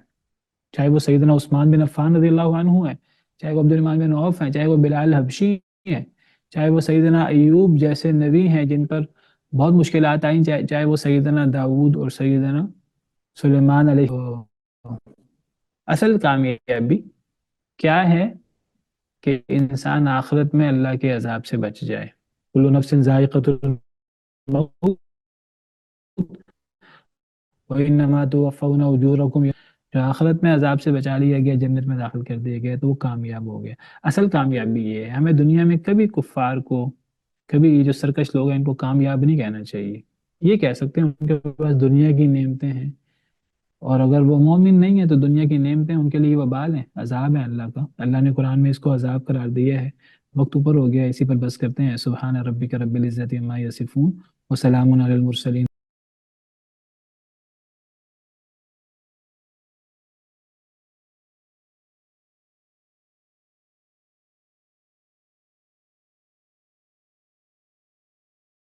چاہے وہ سیدنا عثمان بن عفان رضی اللہ عنہ ہے، چاہے وہ عبد الرحمن بن عوف ہیں، چاہے وہ بلال حبشی ہیں، چاہے وہ سیدنا ایوب جیسے نبی ہیں جن پر بہت مشکلات آئیں، چاہے وہ سیدنا داؤد اور سیدنا سلیمان علیہ۔ اصل کامیابی کیا ہے کہ انسان آخرت میں اللہ کے عذاب سے بچ جائے۔ کل نفس ذائقۃ الموت وانما توفون اجورکم، جو آخرت میں عذاب سے بچا لیا گیا، جنت میں داخل کر دیا گیا، تو وہ کامیاب ہو گیا۔ اصل کامیابی یہ ہے، ہمیں دنیا میں کبھی کفار کو، کبھی یہ جو سرکش لوگ ہیں ان کو کامیاب نہیں کہنا چاہیے، یہ کہہ سکتے ہیں ان کے پاس دنیا کی نعمتیں ہیں، اور اگر وہ مومن نہیں ہے تو دنیا کی نعمتیں ان کے لیے وبال ہیں، عذاب ہے اللہ کا، اللہ نے قرآن میں اس کو عذاب قرار دیا ہے۔ وقت اوپر ہو گیا، اسی پر بس کرتے ہیں۔ سبحان ربک رب العزت عما یصفون وسلام علی المرسلین۔